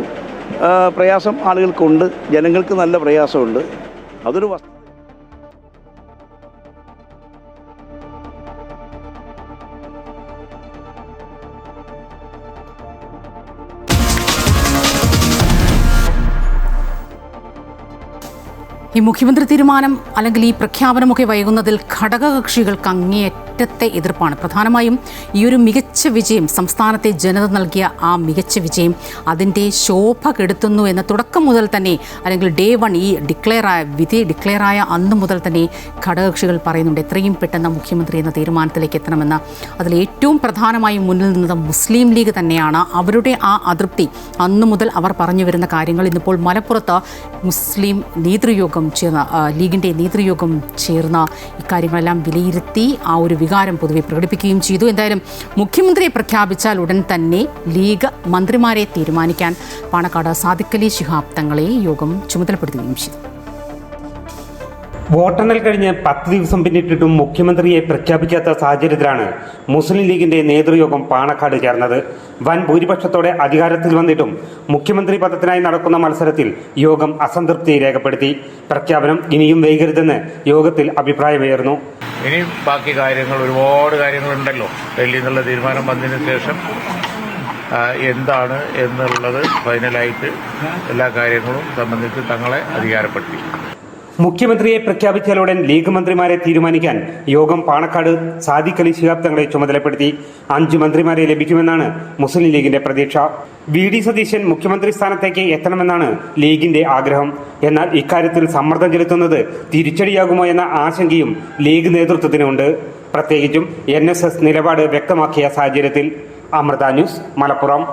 പ്രയാസം ആളുകൾക്കുണ്ട്, ജനങ്ങൾക്ക് നല്ല പ്രയാസമുണ്ട്. അതൊരു വസ്തു. ഈ മുഖ്യമന്ത്രി തീരുമാനം അല്ലെങ്കിൽ ഈ പ്രഖ്യാപനമൊക്കെ വൈകുന്നതിൽ ഘടകകക്ഷികൾക്ക് അങ്ങേയറ്റത്തെ എതിർപ്പാണ്. പ്രധാനമായും ഈ ഒരു മികച്ച വിജയം, സംസ്ഥാനത്തെ ജനത നൽകിയ ആ മികച്ച വിജയം അതിൻ്റെ ശോഭ കെടുത്തുന്നു എന്ന് തുടക്കം മുതൽ തന്നെ, അല്ലെങ്കിൽ ഡേ 1 ഈ വിധി ഡിക്ലെയറായ അന്ന് മുതൽ തന്നെ ഘടകകക്ഷികൾ പറയുന്നുണ്ട് എത്രയും പെട്ടെന്ന് മുഖ്യമന്ത്രി എന്ന തീരുമാനത്തിലേക്ക് എത്തണമെന്ന്. അതിൽ ഏറ്റവും പ്രധാനമായും മുന്നിൽ നിന്നത് മുസ്ലിം ലീഗ് തന്നെയാണ്. അവരുടെ ആ അതൃപ്തി അന്നു മുതൽ അവർ പറഞ്ഞു വരുന്ന കാര്യങ്ങൾ ഇന്നിപ്പോൾ മലപ്പുറത്ത് മുസ്ലിം നേതൃയോഗം ചേർന്ന ലീഗിൻ്റെ നേതൃയോഗം ചേർന്ന ഇക്കാര്യങ്ങളെല്ലാം വിലയിരുത്തി ആ ഒരു വികാരം പൊതുവെ പ്രകടിപ്പിക്കുകയും ചെയ്തു. എന്തായാലും മുഖ്യമന്ത്രിയെ പ്രഖ്യാപിച്ചാൽ ഉടൻ തന്നെ ലീഗ് മന്ത്രിമാരെ തീരുമാനിക്കാൻ പാണക്കാട് സാദിഖ് അലി ശിഹാബ് തങ്ങളെ യോഗം ചുമതലപ്പെടുത്തുകയും ചെയ്തു. വോട്ടെണ്ണൽ കഴിഞ്ഞ് 10 ദിവസം പിന്നിട്ടിട്ടും മുഖ്യമന്ത്രിയെ പ്രഖ്യാപിക്കാത്ത സാഹചര്യത്തിലാണ് മുസ്ലിം ലീഗിന്റെ നേതൃയോഗം പാണക്കാട് ചേർന്നത്. വൻ ഭൂരിപക്ഷത്തോടെ അധികാരത്തിൽ വന്നിട്ടും മുഖ്യമന്ത്രി പദത്തിനായി നടക്കുന്ന മത്സരത്തിൽ യോഗം അസംതൃപ്തി രേഖപ്പെടുത്തി. പ്രഖ്യാപനം ഇനിയും വൈകരുതെന്ന് യോഗത്തിൽ അഭിപ്രായമുയർന്നു. ഇനി ബാക്കി കാര്യങ്ങൾ, ഒരുപാട് കാര്യങ്ങളുണ്ടല്ലോ. ഡൽഹിയിൽ നിന്നുള്ള തീരുമാനം വന്നതിന് ശേഷം എന്താണ് എന്നുള്ളത് ഫൈനലായിട്ട് എല്ലാ കാര്യങ്ങളും സംബന്ധിച്ച് തങ്ങളെ അധികാരപ്പെടുത്തി. മുഖ്യമന്ത്രിയെ പ്രഖ്യാപിച്ചാലുടൻ ലീഗ് മന്ത്രിമാരെ തീരുമാനിക്കാൻ യോഗം പാണക്കാട് സാദിഖ് അലി ശിഹാബ് തങ്ങളെ ചുമതലപ്പെടുത്തി. 5 മന്ത്രിമാരെ ലഭിക്കുമെന്നാണ് മുസ്ലിം ലീഗിന്റെ പ്രതീക്ഷ. VD സതീശൻ മുഖ്യമന്ത്രി സ്ഥാനത്തേക്ക് എത്തണമെന്നാണ് ലീഗിന്റെ ആഗ്രഹം. എന്നാൽ ഇക്കാര്യത്തിൽ സമ്മർദ്ദം ചെലുത്തുന്നത് തിരിച്ചടിയാകുമോ എന്ന ആശങ്കയും ലീഗ് നേതൃത്വത്തിനുണ്ട്. പ്രത്യേകിച്ചും NSS നിലപാട് വ്യക്തമാക്കിയ സാഹചര്യത്തിൽ. അമൃത ന്യൂസ്, മലപ്പുറം.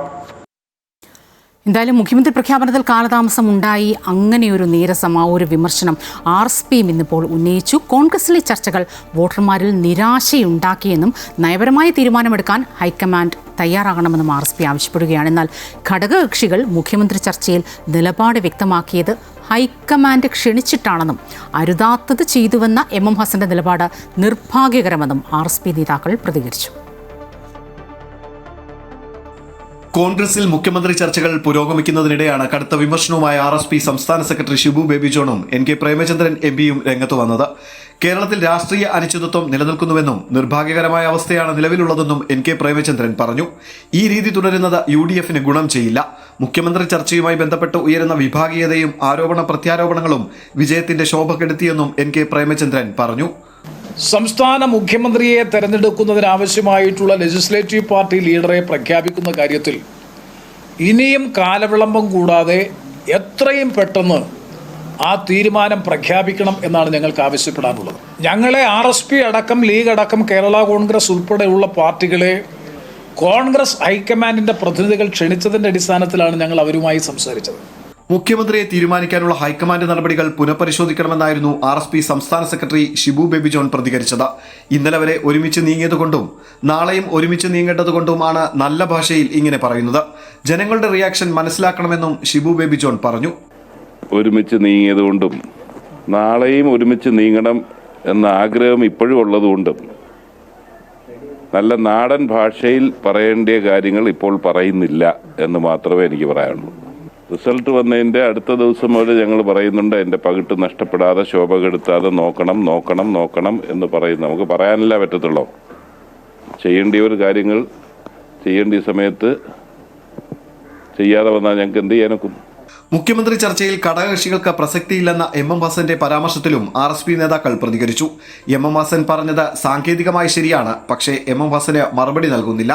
എന്തായാലും മുഖ്യമന്ത്രി പ്രഖ്യാപനത്തിൽ കാലതാമസം ഉണ്ടായി, അങ്ങനെയൊരു നീരസം, ആ ഒരു വിമർശനം RSPയും ഇന്നിപ്പോൾ ഉന്നയിച്ചു. കോൺഗ്രസിലെ ചർച്ചകൾ വോട്ടർമാരിൽ നിരാശയുണ്ടാക്കിയെന്നും നയപരമായ തീരുമാനമെടുക്കാൻ ഹൈക്കമാൻഡ് തയ്യാറാകണമെന്നും RSP ആവശ്യപ്പെടുകയാണ്. എന്നാൽ ഘടകകക്ഷികൾ മുഖ്യമന്ത്രി ചർച്ചയിൽ നിലപാട് വ്യക്തമാക്കിയത് ഹൈക്കമാൻഡ് ക്ഷണിച്ചിട്ടാണെന്നും അരുതാത്തത് ചെയ്തുവെന്ന MM ഹസന്റെ നിലപാട് നിർഭാഗ്യകരമെന്നും RSP നേതാക്കൾ പ്രതികരിച്ചു. കോൺഗ്രസിൽ മുഖ്യമന്ത്രി ചർച്ചകൾ പുരോഗമിക്കുന്നതിനിടെയാണ് കടുത്ത വിമർശനവുമായി RSP സംസ്ഥാന സെക്രട്ടറി ഷിബു ബേബി ജോണും NK പ്രേമചന്ദ്രൻ MPയും രംഗത്ത് വന്നത്. കേരളത്തിൽ രാഷ്ട്രീയ അനിശ്ചിതത്വം നിലനിൽക്കുന്നുവെന്നും നിർഭാഗ്യകരമായ അവസ്ഥയാണ് നിലവിലുള്ളതെന്നും NK പ്രേമചന്ദ്രൻ പറഞ്ഞു. ഈ രീതി തുടരുന്നത് UDFന് ഗുണം ചെയ്യില്ല. മുഖ്യമന്ത്രി ചർച്ചയുമായി ബന്ധപ്പെട്ട് ഉയരുന്ന വിഭാഗീയതയും ആരോപണ പ്രത്യാരോപണങ്ങളും വിജയത്തിന്റെ ശോഭ കെടുത്തിയെന്നും NK പ്രേമചന്ദ്രൻ പറഞ്ഞു. സംസ്ഥാന മുഖ്യമന്ത്രിയെ തെരഞ്ഞെടുക്കുന്നതിനാവശ്യമായിട്ടുള്ള ലെജിസ്ലേറ്റീവ് പാർട്ടി ലീഡറെ പ്രഖ്യാപിക്കുന്ന കാര്യത്തിൽ ഇനിയും കാലവിളംബം കൂടാതെ എത്രയും പെട്ടെന്ന് ആ തീരുമാനം പ്രഖ്യാപിക്കണം എന്നാണ് ഞങ്ങൾക്ക് ആവശ്യപ്പെടാനുള്ളത്. ഞങ്ങളെ RSP അടക്കം ലീഗ് അടക്കം കേരള കോൺഗ്രസ് ഉൾപ്പെടെയുള്ള പാർട്ടികളെ കോൺഗ്രസ് ഹൈക്കമാൻഡിന്റെ പ്രതിനിധികൾ ക്ഷണിച്ചതിന്റെ അടിസ്ഥാനത്തിലാണ് ഞങ്ങൾ അവരുമായി സംസാരിച്ചത്. മുഖ്യമന്ത്രിയെ തീരുമാനിക്കാനുള്ള ഹൈക്കമാൻഡ് നടപടികൾ പുനഃപരിശോധിക്കണമെന്നായിരുന്നു RSP സംസ്ഥാന സെക്രട്ടറി ഷിബു ബേബി ജോൺ പ്രതികരിച്ചത്. ഇന്നലെ വരെ ഒരുമിച്ച് നീങ്ങിയതുകൊണ്ടും നാളെയും ഒരുമിച്ച് നീങ്ങേണ്ടതുകൊണ്ടുമാണ് നല്ല ഭാഷയിൽ ഇങ്ങനെ പറയുന്നത്. ജനങ്ങളുടെ റിയാക്ഷൻ മനസ്സിലാക്കണമെന്നും ഷിബു ബേബി ജോൺ പറഞ്ഞു. ഒരുമിച്ച് നീങ്ങിയതുകൊണ്ടും നാളെയും ഒരുമിച്ച് നീങ്ങണം എന്ന ആഗ്രഹം ഇപ്പോഴും ഉള്ളതുകൊണ്ടും നല്ല നാടൻ ഭാഷയിൽ പറയേണ്ട കാര്യങ്ങൾ ഇപ്പോൾ പറയുന്നില്ല എന്ന് മാത്രമേ എനിക്ക് പറയാനുള്ളൂ. റിസൾട്ട് വന്നതിൻ്റെ അടുത്ത ദിവസം മുതൽ ഞങ്ങൾ പറയുന്നുണ്ട് എൻ്റെ പകിട്ട് നഷ്ടപ്പെടാതെ ശോഭ കെടുത്താതെ നോക്കണം എന്ന് പറയുന്നു. നമുക്ക് പറയാനല്ല പറ്റത്തുള്ളൂ. ചെയ്യേണ്ട ഒരു കാര്യങ്ങൾ ചെയ്യേണ്ട സമയത്ത് ചെയ്യാതെ വന്നാൽ ഞങ്ങൾക്ക് എന്ത് ചെയ്യാനൊക്കും? മുഖ്യമന്ത്രി ചർച്ചയിൽ ഘടകകക്ഷികൾക്ക് പ്രസക്തിയില്ലെന്ന MM ഹസന്റെ പരാമർശത്തിലും RSP നേതാക്കൾ പ്രതികരിച്ചു. MM ഹസൻ പറഞ്ഞത് സാങ്കേതികമായി ശരിയാണ്, പക്ഷേ MM ഹസന് മറുപടി നൽകുന്നില്ല.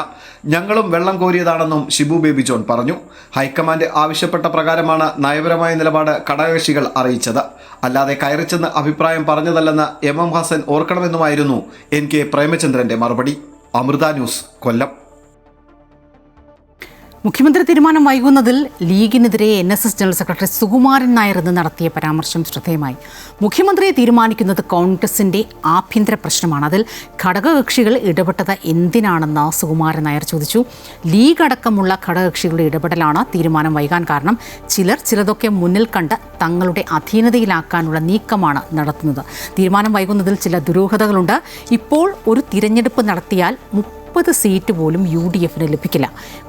ഞങ്ങളും വെള്ളം കോരിയതാണെന്നും ഷിബു ബേബി ജോൺ പറഞ്ഞു. ഹൈക്കമാൻഡ് ആവശ്യപ്പെട്ട പ്രകാരമാണ് നയപരമായ നിലപാട് ഘടകകക്ഷികൾ അറിയിച്ചത്, അല്ലാതെ കയറിച്ചെന്ന് അഭിപ്രായം പറഞ്ഞതല്ലെന്ന് MM ഹസൻ ഓർക്കണമെന്നുമായിരുന്നു NK പ്രേമചന്ദ്രന്റെ മറുപടി. അമൃത ന്യൂസ്, കൊല്ലം. മുഖ്യമന്ത്രി തീരുമാനം വൈകുന്നതിൽ ലീഗിനെതിരെ NSS general secretary Sukumaran Nair ഇന്ന് നടത്തിയ പരാമർശം ശ്രദ്ധേയമായി. മുഖ്യമന്ത്രിയെ തീരുമാനിക്കുന്നത് കോൺഗ്രസിന്റെ ആഭ്യന്തര പ്രശ്നമാണ്, അതിൽ ഘടകകക്ഷികൾ ഇടപെട്ടത് എന്തിനാണെന്ന് സുകുമാരൻ നായർ ചോദിച്ചു. ലീഗ് അടക്കമുള്ള ഘടകകക്ഷികളുടെ ഇടപെടലാണ് തീരുമാനം വൈകാൻ കാരണം. ചിലതൊക്കെ മുന്നിൽ കണ്ട് തങ്ങളുടെ അധീനതയിലാക്കാനുള്ള നീക്കമാണ് നടത്തുന്നത്. തീരുമാനം വൈകുന്നതിൽ ചില ദുരൂഹതകളുണ്ട്. ഇപ്പോൾ ഒരു തിരഞ്ഞെടുപ്പ് നടത്തിയാൽ 30 സീറ്റ് പോലും UDFന് ലഭിക്കില്ല.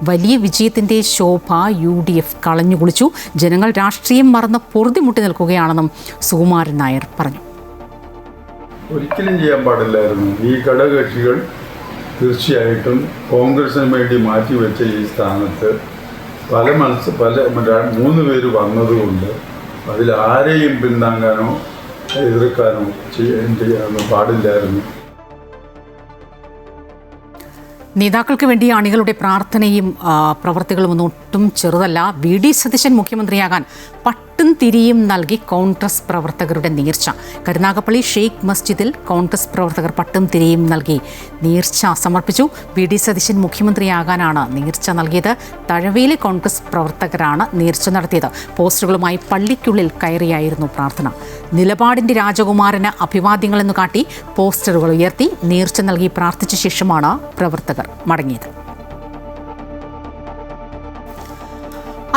വലിയ വിജയത്തിൻ്റെ ശോഭ UDF കളഞ്ഞുകുളിച്ചു. ജനങ്ങൾ രാഷ്ട്രീയം മറന്ന് പൊറുതിമുട്ടി നിൽക്കുകയാണെന്നും സുകുമാരൻ നായർ പറഞ്ഞു. ഒരിക്കലും ചെയ്യാൻ പാടില്ലായിരുന്നു. ഈ ഘടകകക്ഷികൾ തീർച്ചയായിട്ടും കോൺഗ്രസിന് വേണ്ടി മാറ്റിവെച്ച ഈ സ്ഥാനത്ത് പല 3 പേര് വന്നതുകൊണ്ട് അതിൽ ആരെയും പിന്താങ്ങാനോ എതിർക്കാനോ ചെയ്യാനോ പാടില്ലായിരുന്നു. നേതാക്കൾക്ക് വേണ്ടി അണികളുടെ പ്രാർത്ഥനയും പ്രവർത്തികളും ഒന്നും ചെറുതല്ല. VD സതീശൻ മുഖ്യമന്ത്രിയാകാൻ പട്ടും തിരിയും നൽകി കോൺഗ്രസ് പ്രവർത്തകരുടെ നേർച്ച. കരുനാഗപ്പള്ളി ഷെയ്ഖ് മസ്ജിദിൽ കോൺഗ്രസ് പ്രവർത്തകർ പട്ടും തിരിയും നൽകി നേർച്ച സമർപ്പിച്ചു. VD സതീശൻ മുഖ്യമന്ത്രിയാകാനാണ് നേർച്ച നൽകിയത്. തഴവയിലെ കോൺഗ്രസ് പ്രവർത്തകരാണ് നേർച്ച നടത്തിയത്. പോസ്റ്ററുകളുമായി പള്ളിക്കുള്ളിൽ കയറിയായിരുന്നു പ്രാർത്ഥന. നിലപാടിൻ്റെ രാജകുമാരന് അഭിവാദ്യങ്ങളെന്നു കാട്ടി പോസ്റ്ററുകൾ ഉയർത്തി നേർച്ച നൽകി പ്രാർത്ഥിച്ച ശേഷമാണ് പ്രവർത്തകർ മടങ്ങിയത്.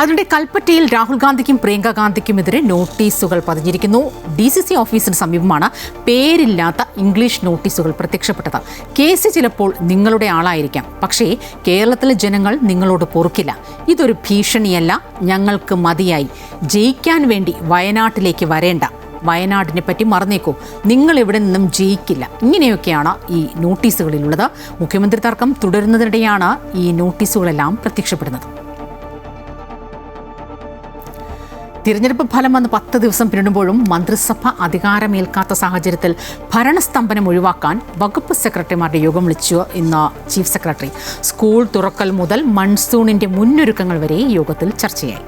അതിനിടെ കൽപ്പറ്റയിൽ രാഹുൽ ഗാന്ധിക്കും പ്രിയങ്ക ഗാന്ധിക്കുമെതിരെ നോട്ടീസുകൾ പതിഞ്ഞിരിക്കുന്നു. DCC ഓഫീസിന് സമീപമാണ് പേരില്ലാത്ത ഇംഗ്ലീഷ് നോട്ടീസുകൾ പ്രത്യക്ഷപ്പെട്ടത്. കേസ് ചിലപ്പോൾ നിങ്ങളുടെ ആളായിരിക്കാം, പക്ഷേ കേരളത്തിലെ ജനങ്ങൾ നിങ്ങളോട് പൊറുക്കില്ല. ഇതൊരു ഭീഷണിയല്ല, ഞങ്ങൾക്ക് മതിയായി. ജയിക്കാൻ വേണ്ടി വയനാട്ടിലേക്ക് വരേണ്ട, വയനാടിനെ പറ്റി മറന്നേക്കൂ, നിങ്ങൾ ഇവിടെ നിന്നും ജയിക്കില്ല. ഇങ്ങനെയൊക്കെയാണ് ഈ നോട്ടീസുകളിലുള്ളത്. മുഖ്യമന്ത്രി തർക്കം തുടരുന്നതിനിടെയാണ് ഈ നോട്ടീസുകളെല്ലാം പ്രത്യക്ഷപ്പെടുന്നത്. തിരഞ്ഞെടുപ്പ് ഫലം വന്ന് 10 ദിവസം പിന്നിടുമ്പോഴും മന്ത്രിസഭ അധികാരമേൽക്കാത്ത സാഹചര്യത്തിൽ ഭരണസ്തംഭനം ഒഴിവാക്കാൻ വകുപ്പ് സെക്രട്ടറിമാരുടെ യോഗം വിളിച്ചു ഇന്ന് ചീഫ് സെക്രട്ടറി. സ്കൂൾ തുറക്കൽ മുതൽ മൺസൂണിന്റെ മുന്നൊരുക്കങ്ങൾ വരെ യോഗത്തിൽ ചർച്ചയായി.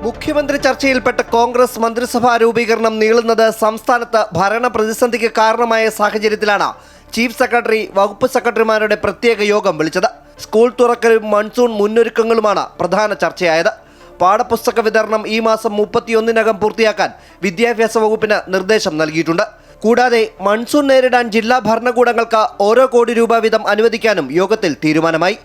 മുഖ്യമന്ത്രി ചർച്ചയിൽപ്പെട്ട കോൺഗ്രസ് മന്ത്രിസഭാ രൂപീകരണം നീളുന്നത് സംസ്ഥാനത്ത് ഭരണ പ്രതിസന്ധിക്ക് കാരണമായ സാഹചര്യത്തിലാണ് ചീഫ് സെക്രട്ടറി വകുപ്പ് സെക്രട്ടറിമാരുടെ പ്രത്യേക യോഗം വിളിച്ചത്. സ്കൂൾ തുറക്കലും മൺസൂൺ മുന്നൊരുക്കങ്ങളുമാണ് പ്രധാന ചർച്ചയായത്. പാഠപുസ്തക വിതരണം ഈ മാസം 31-നകം പൂർത്തിയാക്കാൻ വിദ്യാഭ്യാസ വകുപ്പിന് നിർദ്ദേശം നൽകിയിട്ടുണ്ട്. കൂടാതെ മൺസൂൺ നേരിടാൻ ജില്ലാ ഭരണകൂടങ്ങൾക്ക് ഓരോ കോടി രൂപ വീതം അനുവദിക്കാനും യോഗത്തിൽ തീരുമാനമായി.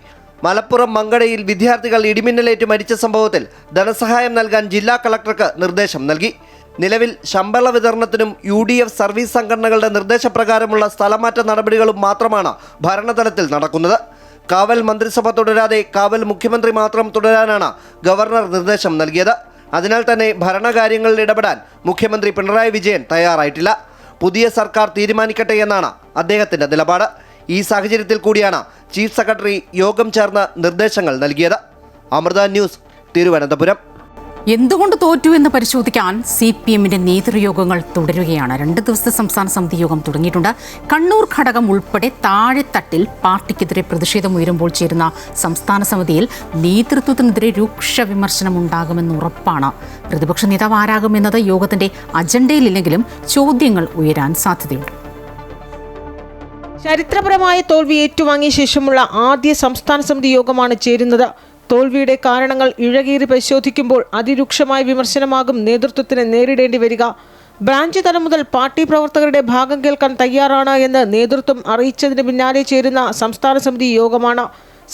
മലപ്പുറം മങ്കടയിൽ വിദ്യാർത്ഥികൾ ഇടിമിന്നലേറ്റ് മരിച്ച സംഭവത്തിൽ ധനസഹായം നൽകാൻ ജില്ലാ കളക്ടർക്ക് നിർദ്ദേശം നൽകി. നിലവിൽ ശമ്പള വിതരണത്തിനും UDF സർവീസ് സംഘടനകളുടെ നിർദ്ദേശപ്രകാരമുള്ള സ്ഥലമാറ്റ നടപടികളും മാത്രമാണ് ഭരണതലത്തിൽ നടക്കുന്നത്. കാവൽ മന്ത്രിസഭ തുടരാതെ കാവൽ മുഖ്യമന്ത്രി മാത്രം തുടരാനാണ് ഗവർണർ നിർദ്ദേശം നൽകിയത്. അതിനാൽ തന്നെ ഭരണകാര്യങ്ങളിൽ ഇടപെടാൻ മുഖ്യമന്ത്രി പിണറായി വിജയൻ തയ്യാറായിട്ടില്ല. പുതിയ സർക്കാർ തീരുമാനിക്കട്ടെ എന്നാണ് അദ്ദേഹത്തിൻ്റെ നിലപാട്. ഈ സാഹചര്യത്തിൽ കൂടിയാണ് ചീഫ് സെക്രട്ടറി യോഗം ചേർന്ന് നിർദ്ദേശങ്ങൾ നൽകിയത്. അമൃത ന്യൂസ്, തിരുവനന്തപുരം. എന്തുകൊണ്ട് തോറ്റു എന്ന് പരിശോധിക്കാൻ CPM-ന്റെ നേതൃയോഗങ്ങൾ തുടരുകയാണ്. 2 ദിവസത്തെ സംസ്ഥാന സമിതി യോഗം തുടങ്ങിയിട്ടുണ്ട്. കണ്ണൂർ ഘടകം ഉൾപ്പെടെ താഴെത്തട്ടിൽ പാർട്ടിക്കെതിരെ പ്രതിഷേധമുയരുമ്പോൾ ചേരുന്ന സംസ്ഥാന സമിതിയിൽ നേതൃത്വത്തിനെതിരെ രൂക്ഷ വിമർശനം ഉണ്ടാകുമെന്ന് ഉറപ്പാണ്. പ്രതിപക്ഷ നേതാവ് ആരാകുമെന്നത് യോഗത്തിന്റെ അജണ്ടയിലില്ലെങ്കിലും ചോദ്യങ്ങൾ ഉയരാൻ സാധ്യതയുണ്ട്. ചരിത്രപരമായ തോൽവി ഏറ്റുവാങ്ങിയ ശേഷമുള്ള ആദ്യ സംസ്ഥാന സമിതി യോഗമാണ് ചേരുന്നത്. തോൽവിയുടെ കാരണങ്ങൾ ഇഴകീറി പരിശോധിക്കുമ്പോൾ അതിരൂക്ഷമായ വിമർശനമാകും നേതൃത്വത്തിന് നേരിടേണ്ടി വരിക. ബ്രാഞ്ച് തലം മുതൽ പാർട്ടി പ്രവർത്തകരുടെ ഭാഗം കേൾക്കാൻ തയ്യാറാണ് എന്ന് നേതൃത്വം അറിയിച്ചതിന് പിന്നാലെ ചേരുന്ന സംസ്ഥാന സമിതി യോഗമാണ്.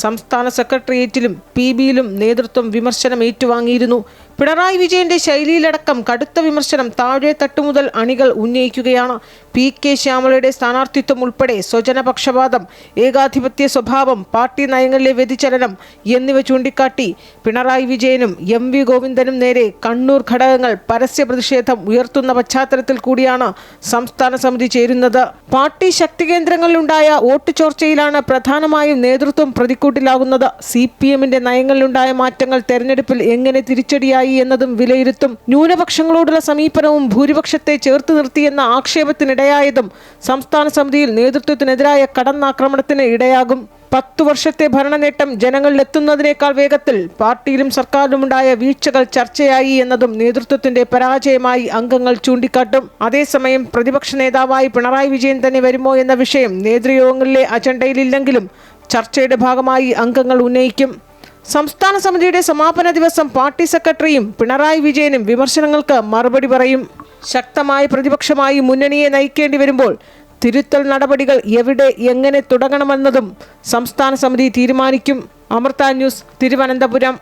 സംസ്ഥാന സെക്രട്ടേറിയറ്റിലും PBയിലും നേതൃത്വം വിമർശനം ഏറ്റുവാങ്ങിയിരുന്നു. പിണറായി വിജയന്റെ ശൈലിയിലടക്കം കടുത്ത വിമർശനം താഴെ തട്ടുമുതൽ അണികൾ ഉന്നയിക്കുകയാണ്. PK ശ്യാമളയുടെ സ്ഥാനാർത്ഥിത്വം ഉൾപ്പെടെ സ്വജനപക്ഷപാതം, ഏകാധിപത്യ സ്വഭാവം, പാർട്ടി നയങ്ങളിലെ വ്യതിചലനം എന്നിവ ചൂണ്ടിക്കാട്ടി പിണറായി വിജയനും MV ഗോവിന്ദനും നേരെ കണ്ണൂർ ഘടകങ്ങൾ പരസ്യ പ്രതിഷേധം ഉയർത്തുന്ന പശ്ചാത്തലത്തിൽ കൂടിയാണ് സംസ്ഥാന സമിതി ചേരുന്നത്. പാർട്ടി ശക്തി കേന്ദ്രങ്ങളിലുണ്ടായ വോട്ട് ചോർച്ചയിലാണ് പ്രധാനമായും നേതൃത്വം പ്രതിക്കൂട്ടിലാകുന്നത്. CPM-ന്റെ നയങ്ങളിലുണ്ടായ മാറ്റങ്ങൾ തെരഞ്ഞെടുപ്പിൽ എങ്ങനെ തിരിച്ചടിയായി എന്നതും വിലയിരുത്തും. ന്യൂനപക്ഷങ്ങളോടുള്ള സമീപനവും ഭൂരിപക്ഷത്തെ ചേർത്ത് നിർത്തിയെന്ന ആക്ഷേപത്തിനിടയായതും സംസ്ഥാന സമിതിയിൽ നേതൃത്വത്തിനെതിരായ കടന്നാക്രമണത്തിന് ഇടയാകും. 10 വർഷത്തെ ഭരണനേട്ടം ജനങ്ങളിലെത്തുന്നതിനേക്കാൾ വേഗത്തിൽ പാർട്ടിയിലും സർക്കാരിലുമുണ്ടായ വീഴ്ചകൾ ചർച്ചയായി എന്നതും നേതൃത്വത്തിന്റെ പരാജയമായി അംഗങ്ങൾ ചൂണ്ടിക്കാട്ടും. അതേസമയം പ്രതിപക്ഷ നേതാവായി പിണറായി വിജയൻ തന്നെ വരുമോ എന്ന വിഷയം നേതൃയോഗങ്ങളിലെ അജണ്ടയിലില്ലെങ്കിലും ചർച്ചയുടെ ഭാഗമായി അംഗങ്ങൾ ഉന്നയിക്കും. സംസ്ഥാന സമിതിയുടെ സമാപന ദിവസം പാർട്ടി സെക്രട്ടറിയും പിണറായി വിജയനും വിമർശനങ്ങൾക്ക് മറുപടി പറയും. ശക്തമായ പ്രതിപക്ഷമായി മുന്നണിയെ നയിക്കേണ്ടി വരുമ്പോൾ തിരുത്തൽ നടപടികൾ എവിടെ എങ്ങനെ തുടങ്ങണമെന്നതും സംസ്ഥാന സമിതി തീരുമാനിക്കും. അമൃത ന്യൂസ്, തിരുവനന്തപുരം.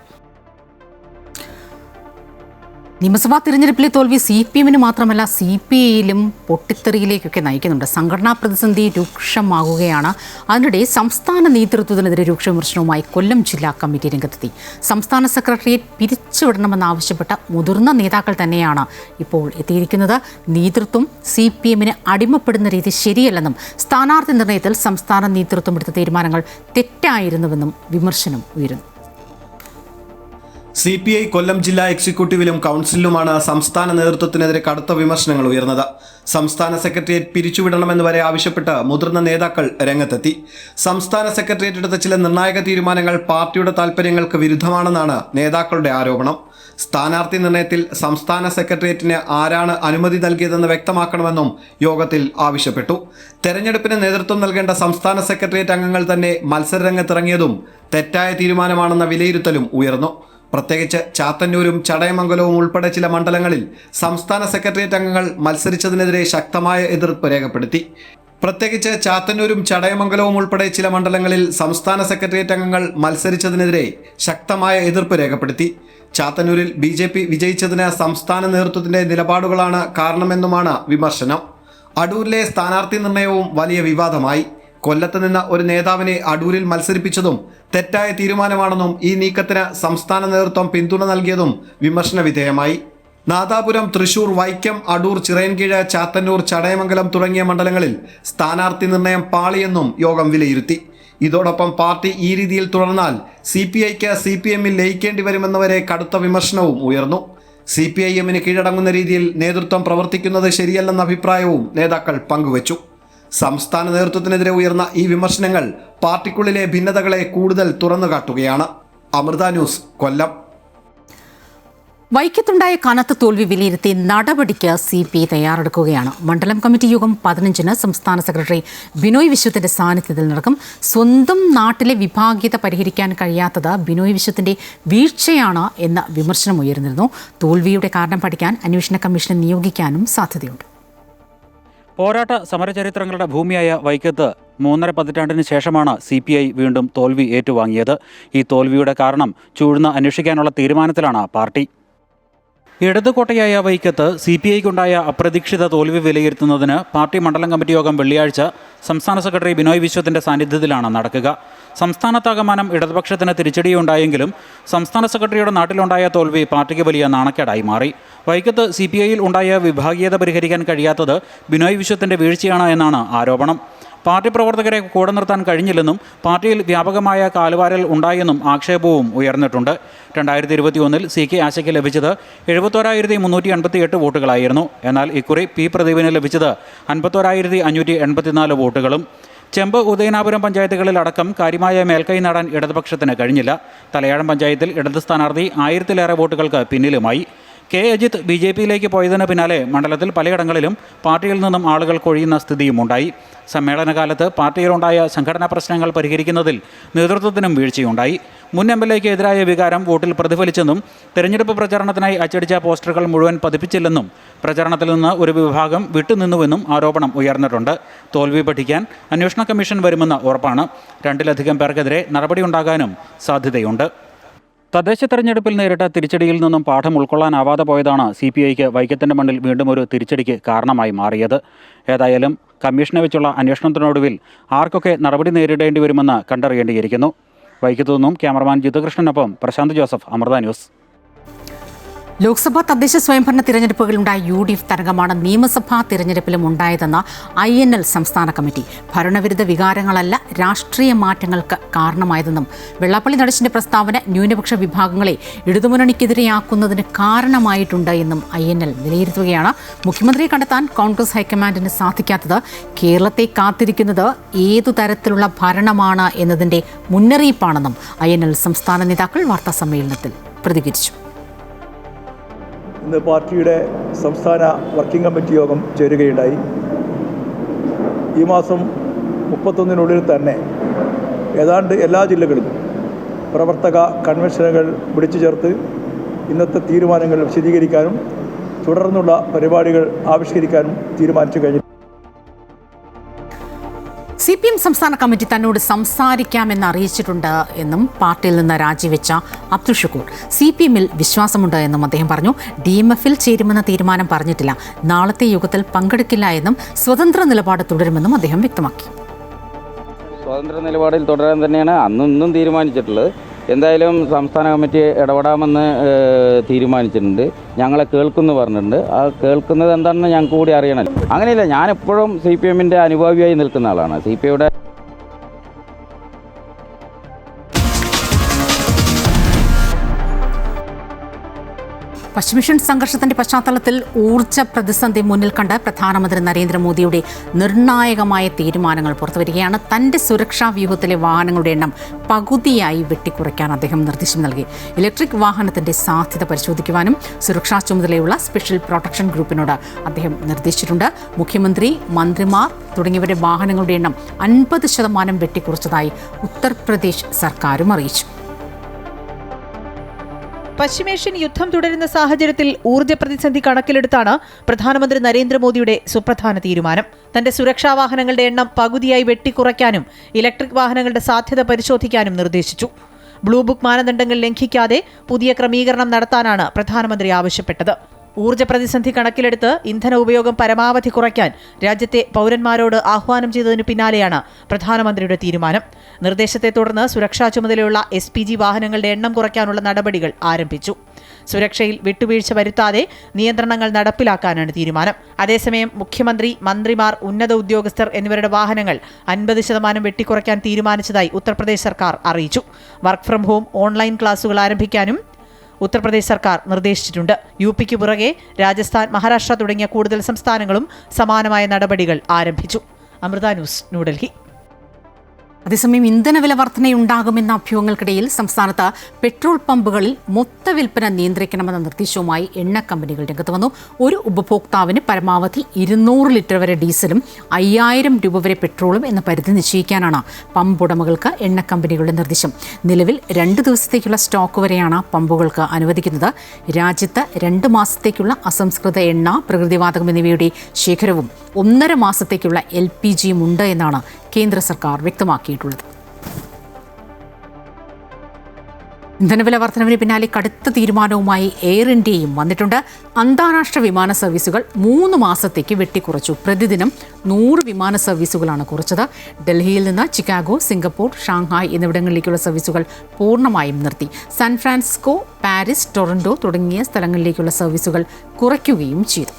നിയമസഭാ തിരഞ്ഞെടുപ്പിലെ തോൽവി CPM-ന് മാത്രമല്ല CPI-യിലും പൊട്ടിത്തെറിയിലേക്കൊക്കെ നയിക്കുന്നുണ്ട്. സംഘടനാ പ്രതിസന്ധി രൂക്ഷമാകുകയാണ്. അതിനിടെ സംസ്ഥാന നേതൃത്വത്തിനെതിരെ രൂക്ഷ വിമർശനവുമായി കൊല്ലം ജില്ലാ കമ്മിറ്റി രംഗത്തെത്തി. സംസ്ഥാന സെക്രട്ടേറിയറ്റ് പിരിച്ചുവിടണമെന്നാവശ്യപ്പെട്ട മുതിർന്ന നേതാക്കൾ തന്നെയാണ് ഇപ്പോൾ എത്തിയിരിക്കുന്നത്. നേതൃത്വം CPM-ന് അടിമപ്പെടുന്ന രീതി ശരിയല്ലെന്നും സ്ഥാനാർത്ഥി നിർണയത്തിൽ സംസ്ഥാന നേതൃത്വം എടുത്ത തീരുമാനങ്ങൾ തെറ്റായിരുന്നുവെന്നും വിമർശനം ഉയരുന്നു. CPI കൊല്ലം ജില്ലാ എക്സിക്യൂട്ടീവിലും കൗൺസിലിലുമാണ് സംസ്ഥാന നേതൃത്വത്തിനെതിരെ കടുത്ത വിമർശനങ്ങൾ ഉയർന്നത്. സംസ്ഥാന സെക്രട്ടേറിയറ്റ് പിരിച്ചുവിടണമെന്ന് വരെ ആവശ്യപ്പെട്ട് മുതിർന്ന നേതാക്കൾ രംഗത്തെത്തി. സംസ്ഥാന സെക്രട്ടേറിയറ്റ് എടുത്ത ചില നിർണായക തീരുമാനങ്ങൾ പാർട്ടിയുടെ താൽപ്പര്യങ്ങൾക്ക് വിരുദ്ധമാണെന്നാണ് നേതാക്കളുടെ ആരോപണം. സ്ഥാനാർത്ഥി നിർണയത്തിൽ സംസ്ഥാന സെക്രട്ടേറിയറ്റിന് ആരാണ് അനുമതി നൽകിയതെന്ന് വ്യക്തമാക്കണമെന്നും യോഗത്തിൽ ആവശ്യപ്പെട്ടു. തെരഞ്ഞെടുപ്പിന് നേതൃത്വം നൽകേണ്ട സംസ്ഥാന സെക്രട്ടേറിയറ്റ് അംഗങ്ങൾ തന്നെ മത്സരരംഗത്തിറങ്ങിയതും തെറ്റായ തീരുമാനമാണെന്ന വിലയിരുത്തലും ഉയർന്നു. പ്രത്യേകിച്ച് ചാത്തന്നൂരും ചടയമംഗലവും ഉൾപ്പെടെ ചില മണ്ഡലങ്ങളിൽ സംസ്ഥാന സെക്രട്ടേറിയറ്റ് അംഗങ്ങൾ മത്സരിച്ചതിനെതിരെ ശക്തമായ എതിർപ്പ് രേഖപ്പെടുത്തി. പ്രത്യേകിച്ച് ചാത്തന്നൂരും ചടയമംഗലവും ഉൾപ്പെടെ ചില മണ്ഡലങ്ങളിൽ സംസ്ഥാന സെക്രട്ടേറിയറ്റ് അംഗങ്ങൾ മത്സരിച്ചതിനെതിരെ ശക്തമായ എതിർപ്പ് രേഖപ്പെടുത്തി. ചാത്തന്നൂരിൽ BJP വിജയിച്ചതിന് സംസ്ഥാന നേതൃത്വത്തിന്റെ നിലപാടുകളാണ് കാരണമെന്നുമാണ് വിമർശനം. അടൂരിലെ സ്ഥാനാർത്ഥി നിർണയവും വലിയ വിവാദമായി. കൊല്ലത്ത് നിന്ന് ഒരു നേതാവിനെ അടൂരിൽ മത്സരിപ്പിച്ചതും തെറ്റായ തീരുമാനമാണെന്നും ഈ നീക്കത്തിന് സംസ്ഥാന നേതൃത്വം പിന്തുണ നൽകിയതും വിമർശന വിധേയമായി. നാദാപുരം, തൃശൂർ, വൈക്കം, അടൂർ, ചിറയൻകീഴ്, ചാത്തന്നൂർ, ചടയമംഗലം തുടങ്ങിയ മണ്ഡലങ്ങളിൽ സ്ഥാനാർത്ഥി നിർണയം പാളിയെന്നും യോഗം വിലയിരുത്തി. ഇതോടൊപ്പം പാർട്ടി ഈ രീതിയിൽ തുടർന്നാൽ CPIക്ക് CPM-ൽ ലയിക്കേണ്ടി വരുമെന്നവരെ കടുത്ത വിമർശനവും ഉയർന്നു. CPIM-ന് കീഴടങ്ങുന്ന രീതിയിൽ നേതൃത്വം പ്രവർത്തിക്കുന്നത് ശരിയല്ലെന്ന അഭിപ്രായവും നേതാക്കൾ പങ്കുവച്ചു. സംസ്ഥാന നേതൃത്വത്തിനെതിരെ ഉയർന്ന ഈ വിമർശനങ്ങൾ പാർട്ടിക്കുള്ളിലെ ഭിന്നതകളെ കൂടുതൽ തുറന്നുകാട്ടുകയാണ്. അമൃത ന്യൂസ്, കൊല്ലം. വൈക്കത്തുണ്ടായ കനത്ത തോൽവി വിലയിരുത്തി നടപടിക്ക് CPI തയ്യാറെടുക്കുകയാണ്. മണ്ഡലം കമ്മിറ്റി യോഗം 15-ന് സംസ്ഥാന സെക്രട്ടറി ബിനോയ് വിശ്വത്തിന്റെ സാന്നിധ്യത്തിൽ നടക്കും. സ്വന്തം നാട്ടിലെ വിഭാഗീയത പരിഹരിക്കാൻ കഴിയാത്തത് ബിനോയ് വിശ്വത്തിന്റെ വീഴ്ചയാണ് എന്ന വിമർശനം ഉയർന്നിരുന്നു. തോൽവിയുടെ കാരണം പഠിക്കാൻ അന്വേഷണ കമ്മീഷനെ നിയോഗിക്കാനും സാധ്യതയുണ്ട്. പോരാട്ട സമരചരിത്രങ്ങളുടെ ഭൂമിയായ വൈക്കത്ത് 3.5 പതിറ്റാണ്ടിന് ശേഷമാണ് CPI വീണ്ടും തോൽവി ഏറ്റുവാങ്ങിയത്. ഈ തോൽവിയുടെ കാരണം ചൂഴ്ന്ന് അന്വേഷിക്കാനുള്ള തീരുമാനത്തിലാണ് പാർട്ടി. ഇടതുകോട്ടയായ വൈക്കത്ത് CPIക്കുണ്ടായ അപ്രതീക്ഷിത തോൽവി വിലയിരുത്തുന്നതിന് പാർട്ടി മണ്ഡലം കമ്മിറ്റി യോഗം വെള്ളിയാഴ്ച സംസ്ഥാന സെക്രട്ടറി ബിനോയ് വിശ്വത്തിന്റെ സാന്നിധ്യത്തിലാണ് നടക്കുക. സംസ്ഥാനത്താകമാനം ഇടതുപക്ഷത്തിന് തിരിച്ചടിയുണ്ടായെങ്കിലും സംസ്ഥാന സെക്രട്ടറിയുടെ നാട്ടിലുണ്ടായ തോൽവി പാർട്ടിക്ക് വലിയ നാണക്കേടായി മാറി. വൈക്കത്ത് CPIയിൽ ഉണ്ടായ വിഭാഗീയത പരിഹരിക്കാൻ കഴിയാത്തത് ബിനോയ് വിശ്വത്തിന്റെ വീഴ്ചയാണ് എന്നാണ് ആരോപണം. പാർട്ടി പ്രവർത്തകരെ കൂടെ നിർത്താൻ കഴിഞ്ഞില്ലെന്നും പാർട്ടിയിൽ വ്യാപകമായ കാലുവാരൽ ഉണ്ടായെന്നും ആക്ഷേപവും ഉയർന്നിട്ടുണ്ട്. 2021 CK ആശയ്ക്ക് ലഭിച്ചത് 71,388 വോട്ടുകളായിരുന്നു. എന്നാൽ ഇക്കുറി P പ്രദീപിന് ലഭിച്ചത് 51,584 വോട്ടുകളും. ചെമ്പ്, ഉദയനാപുരം പഞ്ചായത്തുകളിൽ അടക്കം കാര്യമായ മേൽക്കൈ നേടാൻ ഇടതുപക്ഷത്തിന് കഴിഞ്ഞില്ല. തലയാഴം പഞ്ചായത്തിൽ ഇടത് സ്ഥാനാർത്ഥി 1000-ലേറെ വോട്ടുകൾക്ക് പിന്നിലുമായി. K. അജിത്ത് BJPയിലേക്ക് പോയതിന് പിന്നാലെ മണ്ഡലത്തിൽ പലയിടങ്ങളിലും പാർട്ടിയിൽ നിന്നും ആളുകൾ കൊഴിയുന്ന സ്ഥിതിയുമുണ്ടായി. സമ്മേളനകാലത്ത് പാർട്ടിയിലുണ്ടായ സംഘടനാ പ്രശ്നങ്ങൾ പരിഹരിക്കുന്നതിൽ നേതൃത്വത്തിനും വീഴ്ചയുണ്ടായി. മുൻ MLAയ്ക്ക് എതിരായ വികാരം വോട്ടിൽ പ്രതിഫലിച്ചെന്നും തെരഞ്ഞെടുപ്പ് പ്രചാരണത്തിനായി അച്ചടിച്ച പോസ്റ്ററുകൾ മുഴുവൻ പതിപ്പിച്ചില്ലെന്നും പ്രചാരണത്തിൽ നിന്ന് ഒരു വിഭാഗം വിട്ടുനിന്നുവെന്നും ആരോപണം ഉയർന്നിട്ടുണ്ട്. തോൽവി പഠിക്കാൻ അന്വേഷണ കമ്മീഷൻ വരുമെന്ന് ഉറപ്പാണ്. 2-ലധികം പേർക്കെതിരെ നടപടിയുണ്ടാകാനും സാധ്യതയുണ്ട്. തദ്ദേശ തെരഞ്ഞെടുപ്പിൽ നേരിട്ട തിരിച്ചടിയിൽ നിന്നും പാഠം ഉൾക്കൊള്ളാനാവാതെ പോയതാണ് CPIക്ക് വൈക്കത്തിൻ്റെ മണ്ണിൽ വീണ്ടും ഒരു തിരിച്ചടിക്ക് കാരണമായി മാറിയത്. ഏതായാലും കമ്മീഷനെ വെച്ചുള്ള അന്വേഷണത്തിനൊടുവിൽ ആർക്കൊക്കെ നടപടി നേരിടേണ്ടി വരുമെന്ന് കണ്ടറിയേണ്ടിയിരിക്കുന്നു. വൈക്കത്തു നിന്നും ക്യാമറമാൻ ജിതുകൃഷ്ണനൊപ്പം പ്രശാന്ത് ജോസഫ്, അമൃത ന്യൂസ്. ലോക്സഭാ തദ്ദേശ സ്വയംഭരണ തിരഞ്ഞെടുപ്പുകളുണ്ടായ UDF തരംഗമാണ് നിയമസഭാ തിരഞ്ഞെടുപ്പിലും ഉണ്ടായതെന്ന INL സംസ്ഥാന കമ്മിറ്റി. ഭരണവിരുദ്ധ വികാരങ്ങളല്ല രാഷ്ട്രീയ മാറ്റങ്ങൾക്ക് കാരണമായതെന്നും വെള്ളാപ്പള്ളി നടേശന്റെ പ്രസ്താവന ന്യൂനപക്ഷ വിഭാഗങ്ങളെ ഇടതുമുന്നണിക്കെതിരെയാക്കുന്നതിന് കാരണമായിട്ടുണ്ട് എന്നും INL വിലയിരുത്തുകയാണ്. മുഖ്യമന്ത്രിയെ കണ്ടെത്താൻ കോൺഗ്രസ് ഹൈക്കമാൻഡിന് സാധിക്കാത്തത് കേരളത്തെ കാത്തിരിക്കുന്നത് ഏതു തരത്തിലുള്ള ഭരണമാണ് എന്നതിൻ്റെ മുന്നറിയിപ്പാണെന്നും INL സംസ്ഥാന നേതാക്കൾ വാർത്താസമ്മേളനത്തിൽ പ്രതികരിച്ചു. ഇന്ന് പാർട്ടിയുടെ സംസ്ഥാന വർക്കിംഗ് കമ്മിറ്റി യോഗം ചേരുകയുണ്ടായി. ഈ മാസം 31-നുള്ളിൽ തന്നെ ഏതാണ്ട് എല്ലാ ജില്ലകളിലും പ്രവർത്തക കൺവെൻഷനുകൾ വിളിച്ചു ചേർത്ത് ഇന്നത്തെ തീരുമാനങ്ങൾ വിശദീകരിക്കാനും തുടർന്നുള്ള പരിപാടികൾ ആവിഷ്കരിക്കാനും തീരുമാനിച്ചു കഴിഞ്ഞു. CPM സംസ്ഥാന കമ്മിറ്റി തന്നോട് സംസാരിക്കാമെന്ന് അറിയിച്ചിട്ടുണ്ട് എന്നും പാർട്ടിയിൽ നിന്ന് രാജിവെച്ച അബ്ദുൾ ഷുക്കൂർ CPMൽ വിശ്വാസമുണ്ട് എന്നും അദ്ദേഹം പറഞ്ഞു. DMFൽ ചേരുമെന്ന തീരുമാനം പറഞ്ഞിട്ടില്ല. നാളത്തെ യോഗത്തിൽ പങ്കെടുക്കില്ല എന്നും സ്വതന്ത്ര നിലപാട് തുടരുമെന്നും അദ്ദേഹം വ്യക്തമാക്കി. സ്വതന്ത്ര നിലപാടിൽ തുടരാൻ തന്നെയാണ് അന്നും തീരുമാനിച്ചിട്ടുള്ളത്. എന്തായാലും സംസ്ഥാന കമ്മിറ്റി ഇടപെടാമെന്ന് തീരുമാനിച്ചിട്ടുണ്ട്. ഞങ്ങളെ കേൾക്കുമെന്ന് പറഞ്ഞിട്ടുണ്ട്. ആ കേൾക്കുന്നത് എന്താണെന്ന് ഞങ്ങൾക്ക് കൂടി അറിയണമല്ലോ. അങ്ങനെയില്ല, ഞാനെപ്പോഴും CPMൻ്റെ അനുഭാവിയായി നിൽക്കുന്ന ആളാണ്. CPIയുടെ പശ്ചിമേഷ്യൻ സംഘർഷത്തിന്റെ പശ്ചാത്തലത്തിൽ ഊർജ്ജ പ്രതിസന്ധി മുന്നിൽ കണ്ട് പ്രധാനമന്ത്രി നരേന്ദ്രമോദിയുടെ നിർണായകമായ തീരുമാനങ്ങൾ പുറത്തുവരികയാണ്. തന്റെ സുരക്ഷാ വ്യൂഹത്തിലെ വാഹനങ്ങളുടെ എണ്ണം പകുതിയായി വെട്ടിക്കുറയ്ക്കാൻ അദ്ദേഹം നിർദ്ദേശം നൽകി. ഇലക്ട്രിക് വാഹനത്തിന്റെ സാധ്യത പരിശോധിക്കുവാനും സുരക്ഷാ ചുമതലയുള്ള സ്പെഷ്യൽ പ്രൊട്ടക്ഷൻ ഗ്രൂപ്പിനോട് അദ്ദേഹം നിർദ്ദേശിച്ചിട്ടുണ്ട്. മുഖ്യമന്ത്രി, മന്ത്രിമാർ തുടങ്ങിയവരുടെ വാഹനങ്ങളുടെ എണ്ണം 50% വെട്ടിക്കുറച്ചതായി ഉത്തർപ്രദേശ് സർക്കാരും അറിയിച്ചു. പശ്ചിമേഷ്യൻ യുദ്ധം തുടരുന്ന സാഹചര്യത്തിൽ ഊർജ്ജ പ്രതിസന്ധി കണക്കിലെടുത്താണ് പ്രധാനമന്ത്രി നരേന്ദ്രമോദിയുടെ സുപ്രധാന തീരുമാനം. തന്റെ സുരക്ഷാ വാഹനങ്ങളുടെ എണ്ണം പകുതിയായി വെട്ടിക്കുറയ്ക്കാനും ഇലക്ട്രിക് വാഹനങ്ങളുടെ സാധ്യത പരിശോധിക്കാനും നിർദ്ദേശിച്ചു. ബ്ലൂ ബുക്ക് മാനദണ്ഡങ്ങൾ ലംഘിക്കാതെ പുതിയ ക്രമീകരണം നടത്താനാണ് പ്രധാനമന്ത്രി ആവശ്യപ്പെട്ടത്. ഊർജ്ജ പ്രതിസന്ധി കണക്കിലെടുത്ത് ഇന്ധന ഉപയോഗം പരമാവധി കുറയ്ക്കാൻ രാജ്യത്തെ പൗരന്മാരോട് ആഹ്വാനം ചെയ്തതിനു പിന്നാലെയാണ് പ്രധാനമന്ത്രിയുടെ തീരുമാനം. നിർദ്ദേശത്തെ തുടർന്ന് സുരക്ഷാ ചുമതലയുള്ള SPG വാഹനങ്ങളുടെ എണ്ണം കുറയ്ക്കാനുള്ള നടപടികൾ ആരംഭിച്ചു. സുരക്ഷയിൽ വിട്ടുവീഴ്ച വരുത്താതെ നിയന്ത്രണങ്ങൾ നടപ്പിലാക്കാനാണ് തീരുമാനം. അതേസമയം മുഖ്യമന്ത്രി, മന്ത്രിമാർ, ഉന്നത ഉദ്യോഗസ്ഥർ എന്നിവരുടെ വാഹനങ്ങൾ 50% വെട്ടിക്കുറയ്ക്കാൻ തീരുമാനിച്ചതായി ഉത്തർപ്രദേശ് സർക്കാർ അറിയിച്ചു. വർക്ക് ഫ്രം ഹോം, ഓൺലൈൻ ക്ലാസുകൾ ആരംഭിക്കാനും ഉത്തർപ്രദേശ് സർക്കാർ നിർദ്ദേശിച്ചിട്ടുണ്ട്. UPക്ക് പുറകെ രാജസ്ഥാൻ, മഹാരാഷ്ട്ര തുടങ്ങിയ കൂടുതൽ സംസ്ഥാനങ്ങളും സമാനമായ നടപടികൾ ആരംഭിച്ചു. അമൃത ന്യൂസ്, ന്യൂഡൽഹി. അതേസമയം ഇന്ധനവില വർധനയുണ്ടാകുമെന്ന അഭ്യൂഹങ്ങൾക്കിടയിൽ സംസ്ഥാനത്ത് പെട്രോൾ പമ്പുകളിൽ മൊത്ത വിൽപ്പന നിയന്ത്രിക്കണമെന്ന നിർദ്ദേശവുമായി എണ്ണ കമ്പനികൾ രംഗത്ത് വന്നു. ഒരു ഉപഭോക്താവിന് പരമാവധി 200 ലിറ്റർ വരെ ഡീസലും 5000 രൂപ വരെ പെട്രോളും എന്ന പരിധി നിശ്ചയിക്കാനാണ് പമ്പ് ഉടമകൾക്ക് എണ്ണ കമ്പനികളുടെ നിർദ്ദേശം. നിലവിൽ 2 ദിവസത്തേക്കുള്ള സ്റ്റോക്ക് വരെയാണ് പമ്പുകൾക്ക് അനുവദിക്കുന്നത്. രാജ്യത്ത് 2 മാസത്തേക്കുള്ള അസംസ്കൃത എണ്ണ, പ്രകൃതിവാതകം എന്നിവയുടെ ശേഖരവും 1.5 മാസത്തേക്കുള്ള LPGയും ഉണ്ട് എന്നാണ് കേന്ദ്ര സർക്കാർ വ്യക്തമാക്കിയിട്ടുള്ളത്. ഇന്ധനവില വർധനവിന് പിന്നാലെ കടുത്ത തീരുമാനവുമായി എയർ ഇന്ത്യയും വന്നിട്ടുണ്ട്. അന്താരാഷ്ട്ര വിമാന സർവീസുകൾ 3 മാസത്തേക്ക് വെട്ടിക്കുറച്ചു. പ്രതിദിനം 100 വിമാന സർവീസുകളാണ് കുറച്ചത്. ഡൽഹിയിൽ നിന്ന് ചിക്കാഗോ, സിംഗപ്പൂർ, ഷാങ്ഹായ് എന്നിവിടങ്ങളിലേക്കുള്ള സർവീസുകൾ പൂർണ്ണമായും നിർത്തി. സാൻ ഫ്രാൻസിസ്കോ, പാരീസ്, ടൊറന്റോ തുടങ്ങിയ സ്ഥലങ്ങളിലേക്കുള്ള സർവീസുകൾ കുറയ്ക്കുകയും ചെയ്തു.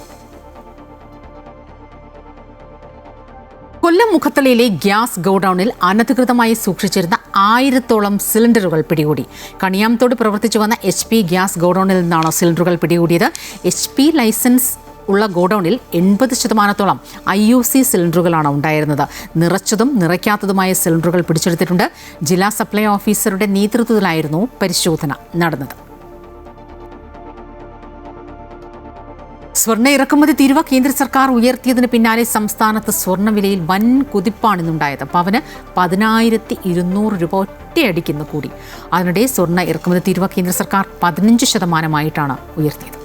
കൊല്ലം മുഖത്തലയിലെ ഗ്യാസ് ഗോഡൌണിൽ അനധികൃതമായി സൂക്ഷിച്ചിരുന്ന 1000-ഓളം സിലിണ്ടറുകൾ പിടികൂടി. കണിയാംതോട് പ്രവർത്തിച്ചു വന്ന HP ഗ്യാസ് ഗോഡൌണിൽ നിന്നാണ് സിലിണ്ടറുകൾ പിടികൂടിയത്. HP ലൈസൻസ് ഉള്ള ഗോഡൌണിൽ 80% IOC സിലിണ്ടറുകളാണ് ഉണ്ടായിരുന്നത്. നിറച്ചതും നിറയ്ക്കാത്തതുമായ സിലിണ്ടറുകൾ പിടിച്ചെടുത്തിട്ടുണ്ട്. ജില്ലാ സപ്ലൈ ഓഫീസറുടെ നേതൃത്വത്തിലായിരുന്നു പരിശോധന നടന്നത്. സ്വർണ്ണ ഇറക്കുമതി തീരുവ കേന്ദ്ര സർക്കാർ ഉയർത്തിയതിന് പിന്നാലെ സംസ്ഥാനത്ത് സ്വർണ്ണവിലയിൽ വൻ കുതിപ്പാണിന്നുണ്ടായത്. പവന് 10,200 രൂപ ഒറ്റയടിക്കുന്നു കൂടി. അതിനിടെ സ്വർണ്ണ ഇറക്കുമതി തീരുവ കേന്ദ്ര സർക്കാർ 15% ഉയർത്തിയത്.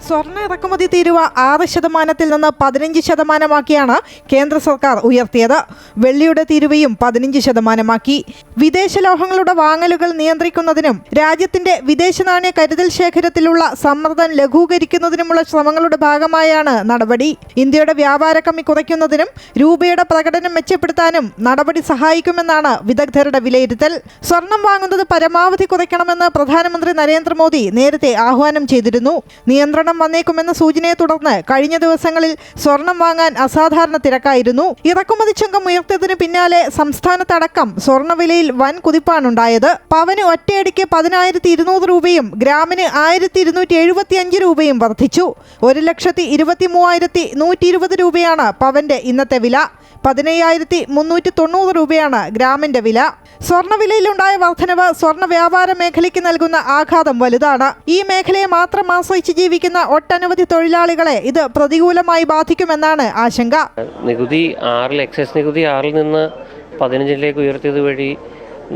സ്വർണ്ണ ഇറക്കുമതി തീരുവ 6% നിന്ന് 15% കേന്ദ്ര സർക്കാർ ഉയർത്തിയത്. വെള്ളിയുടെ തീരുവയും 15% വിദേശ ലോഹങ്ങളുടെ വാങ്ങലുകൾ നിയന്ത്രിക്കുന്നതിനും രാജ്യത്തിന്റെ വിദേശ നാണ്യ കരുതൽ ശേഖരത്തിലുള്ള സമ്മർദ്ദം ലഘൂകരിക്കുന്നതിനുമുള്ള ശ്രമങ്ങളുടെ ഭാഗമായാണ് നടപടി. ഇന്ത്യയുടെ വ്യാപാര കമ്മി കുറയ്ക്കുന്നതിനും രൂപയുടെ പ്രകടനം മെച്ചപ്പെടുത്താനും നടപടി സഹായിക്കുമെന്നാണ് വിദഗ്ധരുടെ വിലയിരുത്തൽ. സ്വർണം വാങ്ങുന്നത് പരമാവധി കുറയ്ക്കണമെന്ന് പ്രധാനമന്ത്രി നരേന്ദ്രമോദി നേരത്തെ ആഹ്വാനം ചെയ്തിരുന്നു. നിയന്ത്രണം വന്നേക്കുമെന്ന സൂചനയെ തുടർന്ന് കഴിഞ്ഞ ദിവസങ്ങളിൽ സ്വർണം വാങ്ങാൻ അസാധാരണ തിരക്കായിരുന്നു. ഇറക്കുമതി ചുങ്കം ഉയർത്തിയതിന് പിന്നാലെ സംസ്ഥാനത്തടക്കം സ്വർണ്ണവിലയിൽ വൻ കുതിപ്പാണുണ്ടായത്. പവന് ഒറ്റയടിക്ക് 10,200 രൂപയും ഗ്രാമിന് 1,275 രൂപയും വർദ്ധിച്ചു. 1,23,120 രൂപയാണ് പവന്റെ ഇന്നത്തെ വില. 15,390 രൂപയാണ് ഗ്രാമിന്റെ വില. സ്വർണ്ണവിലയിലുണ്ടായ വർധനവ് സ്വർണ്ണ വ്യാപാര മേഖലയ്ക്ക് നൽകുന്ന ആഘാതം വലുതാണ്. ഈ മേഖലയെ മാത്രം ആശ്രയിച്ച് ജീവിക്കുന്ന ഒട്ടനവധി തൊഴിലാളികളെ ഇത് പ്രതികൂലമായി ബാധിക്കുമെന്നാണ് ആശങ്ക. നികുതി 6 എക്സൈസ് നികുതി 6 നിന്ന് 15 ഉയർത്തിയത് വഴി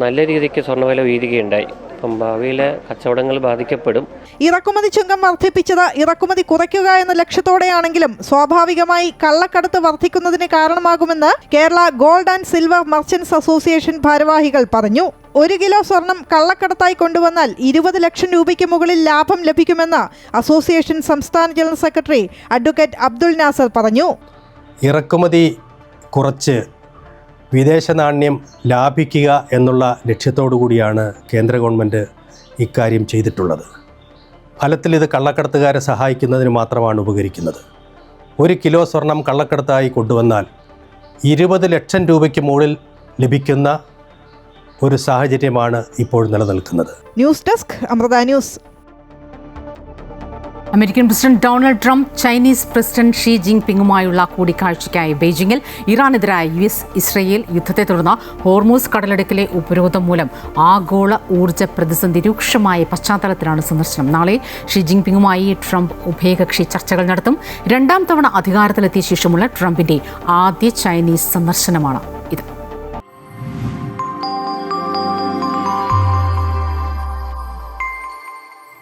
നല്ല രീതിക്ക് സ്വർണ്ണവില ഉയരുകയുണ്ടായി. അപ്പം ഭാവിയിലെ കച്ചവടങ്ങൾ ബാധിക്കപ്പെടും. ഇറക്കുമതി ചുങ്കം വർദ്ധിപ്പിച്ചത് ഇറക്കുമതി കുറയ്ക്കുക എന്ന ലക്ഷ്യത്തോടെയാണെങ്കിലും സ്വാഭാവികമായി കള്ളക്കടത്ത് വർദ്ധിക്കുന്നതിന് കാരണമാകുമെന്ന് Kerala gold and silver merchants association ഭാരവാഹികൾ പറഞ്ഞു. 1 കിലോ സ്വർണം കള്ളക്കടത്തായി കൊണ്ടുവന്നാൽ 20 ലക്ഷം രൂപയ്ക്ക് മുകളിൽ ലാഭം ലഭിക്കുമെന്ന് അസോസിയേഷൻ സംസ്ഥാന general secretary advocate Abdul Nasar പറഞ്ഞു. ഇറക്കുമതി കുറച്ച് വിദേശ നാണ്യം ലാഭിക്കുക എന്നുള്ള ലക്ഷ്യത്തോടു കൂടിയാണ് കേന്ദ്ര ഗവൺമെൻറ് ഇക്കാര്യം ചെയ്തിട്ടുള്ളത്. ഫലത്തിൽ ഇത് കള്ളക്കടത്തുകാരെ സഹായിക്കുന്നതിന് മാത്രമാണ് ഉപകരിക്കുന്നത്. 1 കിലോ സ്വർണം കള്ളക്കടത്തായി കൊണ്ടുവന്നാൽ 20 ലക്ഷം രൂപയ്ക്ക് മുകളിൽ ലഭിക്കുന്ന ഒരു സാഹചര്യമാണ് ഇപ്പോൾ നിലനിൽക്കുന്നത്. News desk Amrita news. American president Donald Trump Chinese president Xi ജിൻപിങ്ങുമായുള്ള കൂടിക്കാഴ്ചയ്ക്കായി ബെയ്ജിങ്ങിൽ. ഇറാനെതിരായ US-ഇസ്രയേൽ യുദ്ധത്തെ തുടർന്ന് ഹോർമൂസ് കടലിടുക്കിലെ ഉപരോധം മൂലം ആഗോള ഊർജ്ജ പ്രതിസന്ധി രൂക്ഷമായ പശ്ചാത്തലത്തിലാണ് സന്ദർശനം. നാളെ ഷീ ജിൻപിങ്ങുമായി ട്രംപ് ഉഭയകക്ഷി ചർച്ചകൾ നടത്തും. 2ാം തവണ അധികാരത്തിലെത്തിയ ശേഷമുള്ള ട്രംപിന്റെ ആദ്യ ചൈനീസ് സന്ദർശനമാണ്.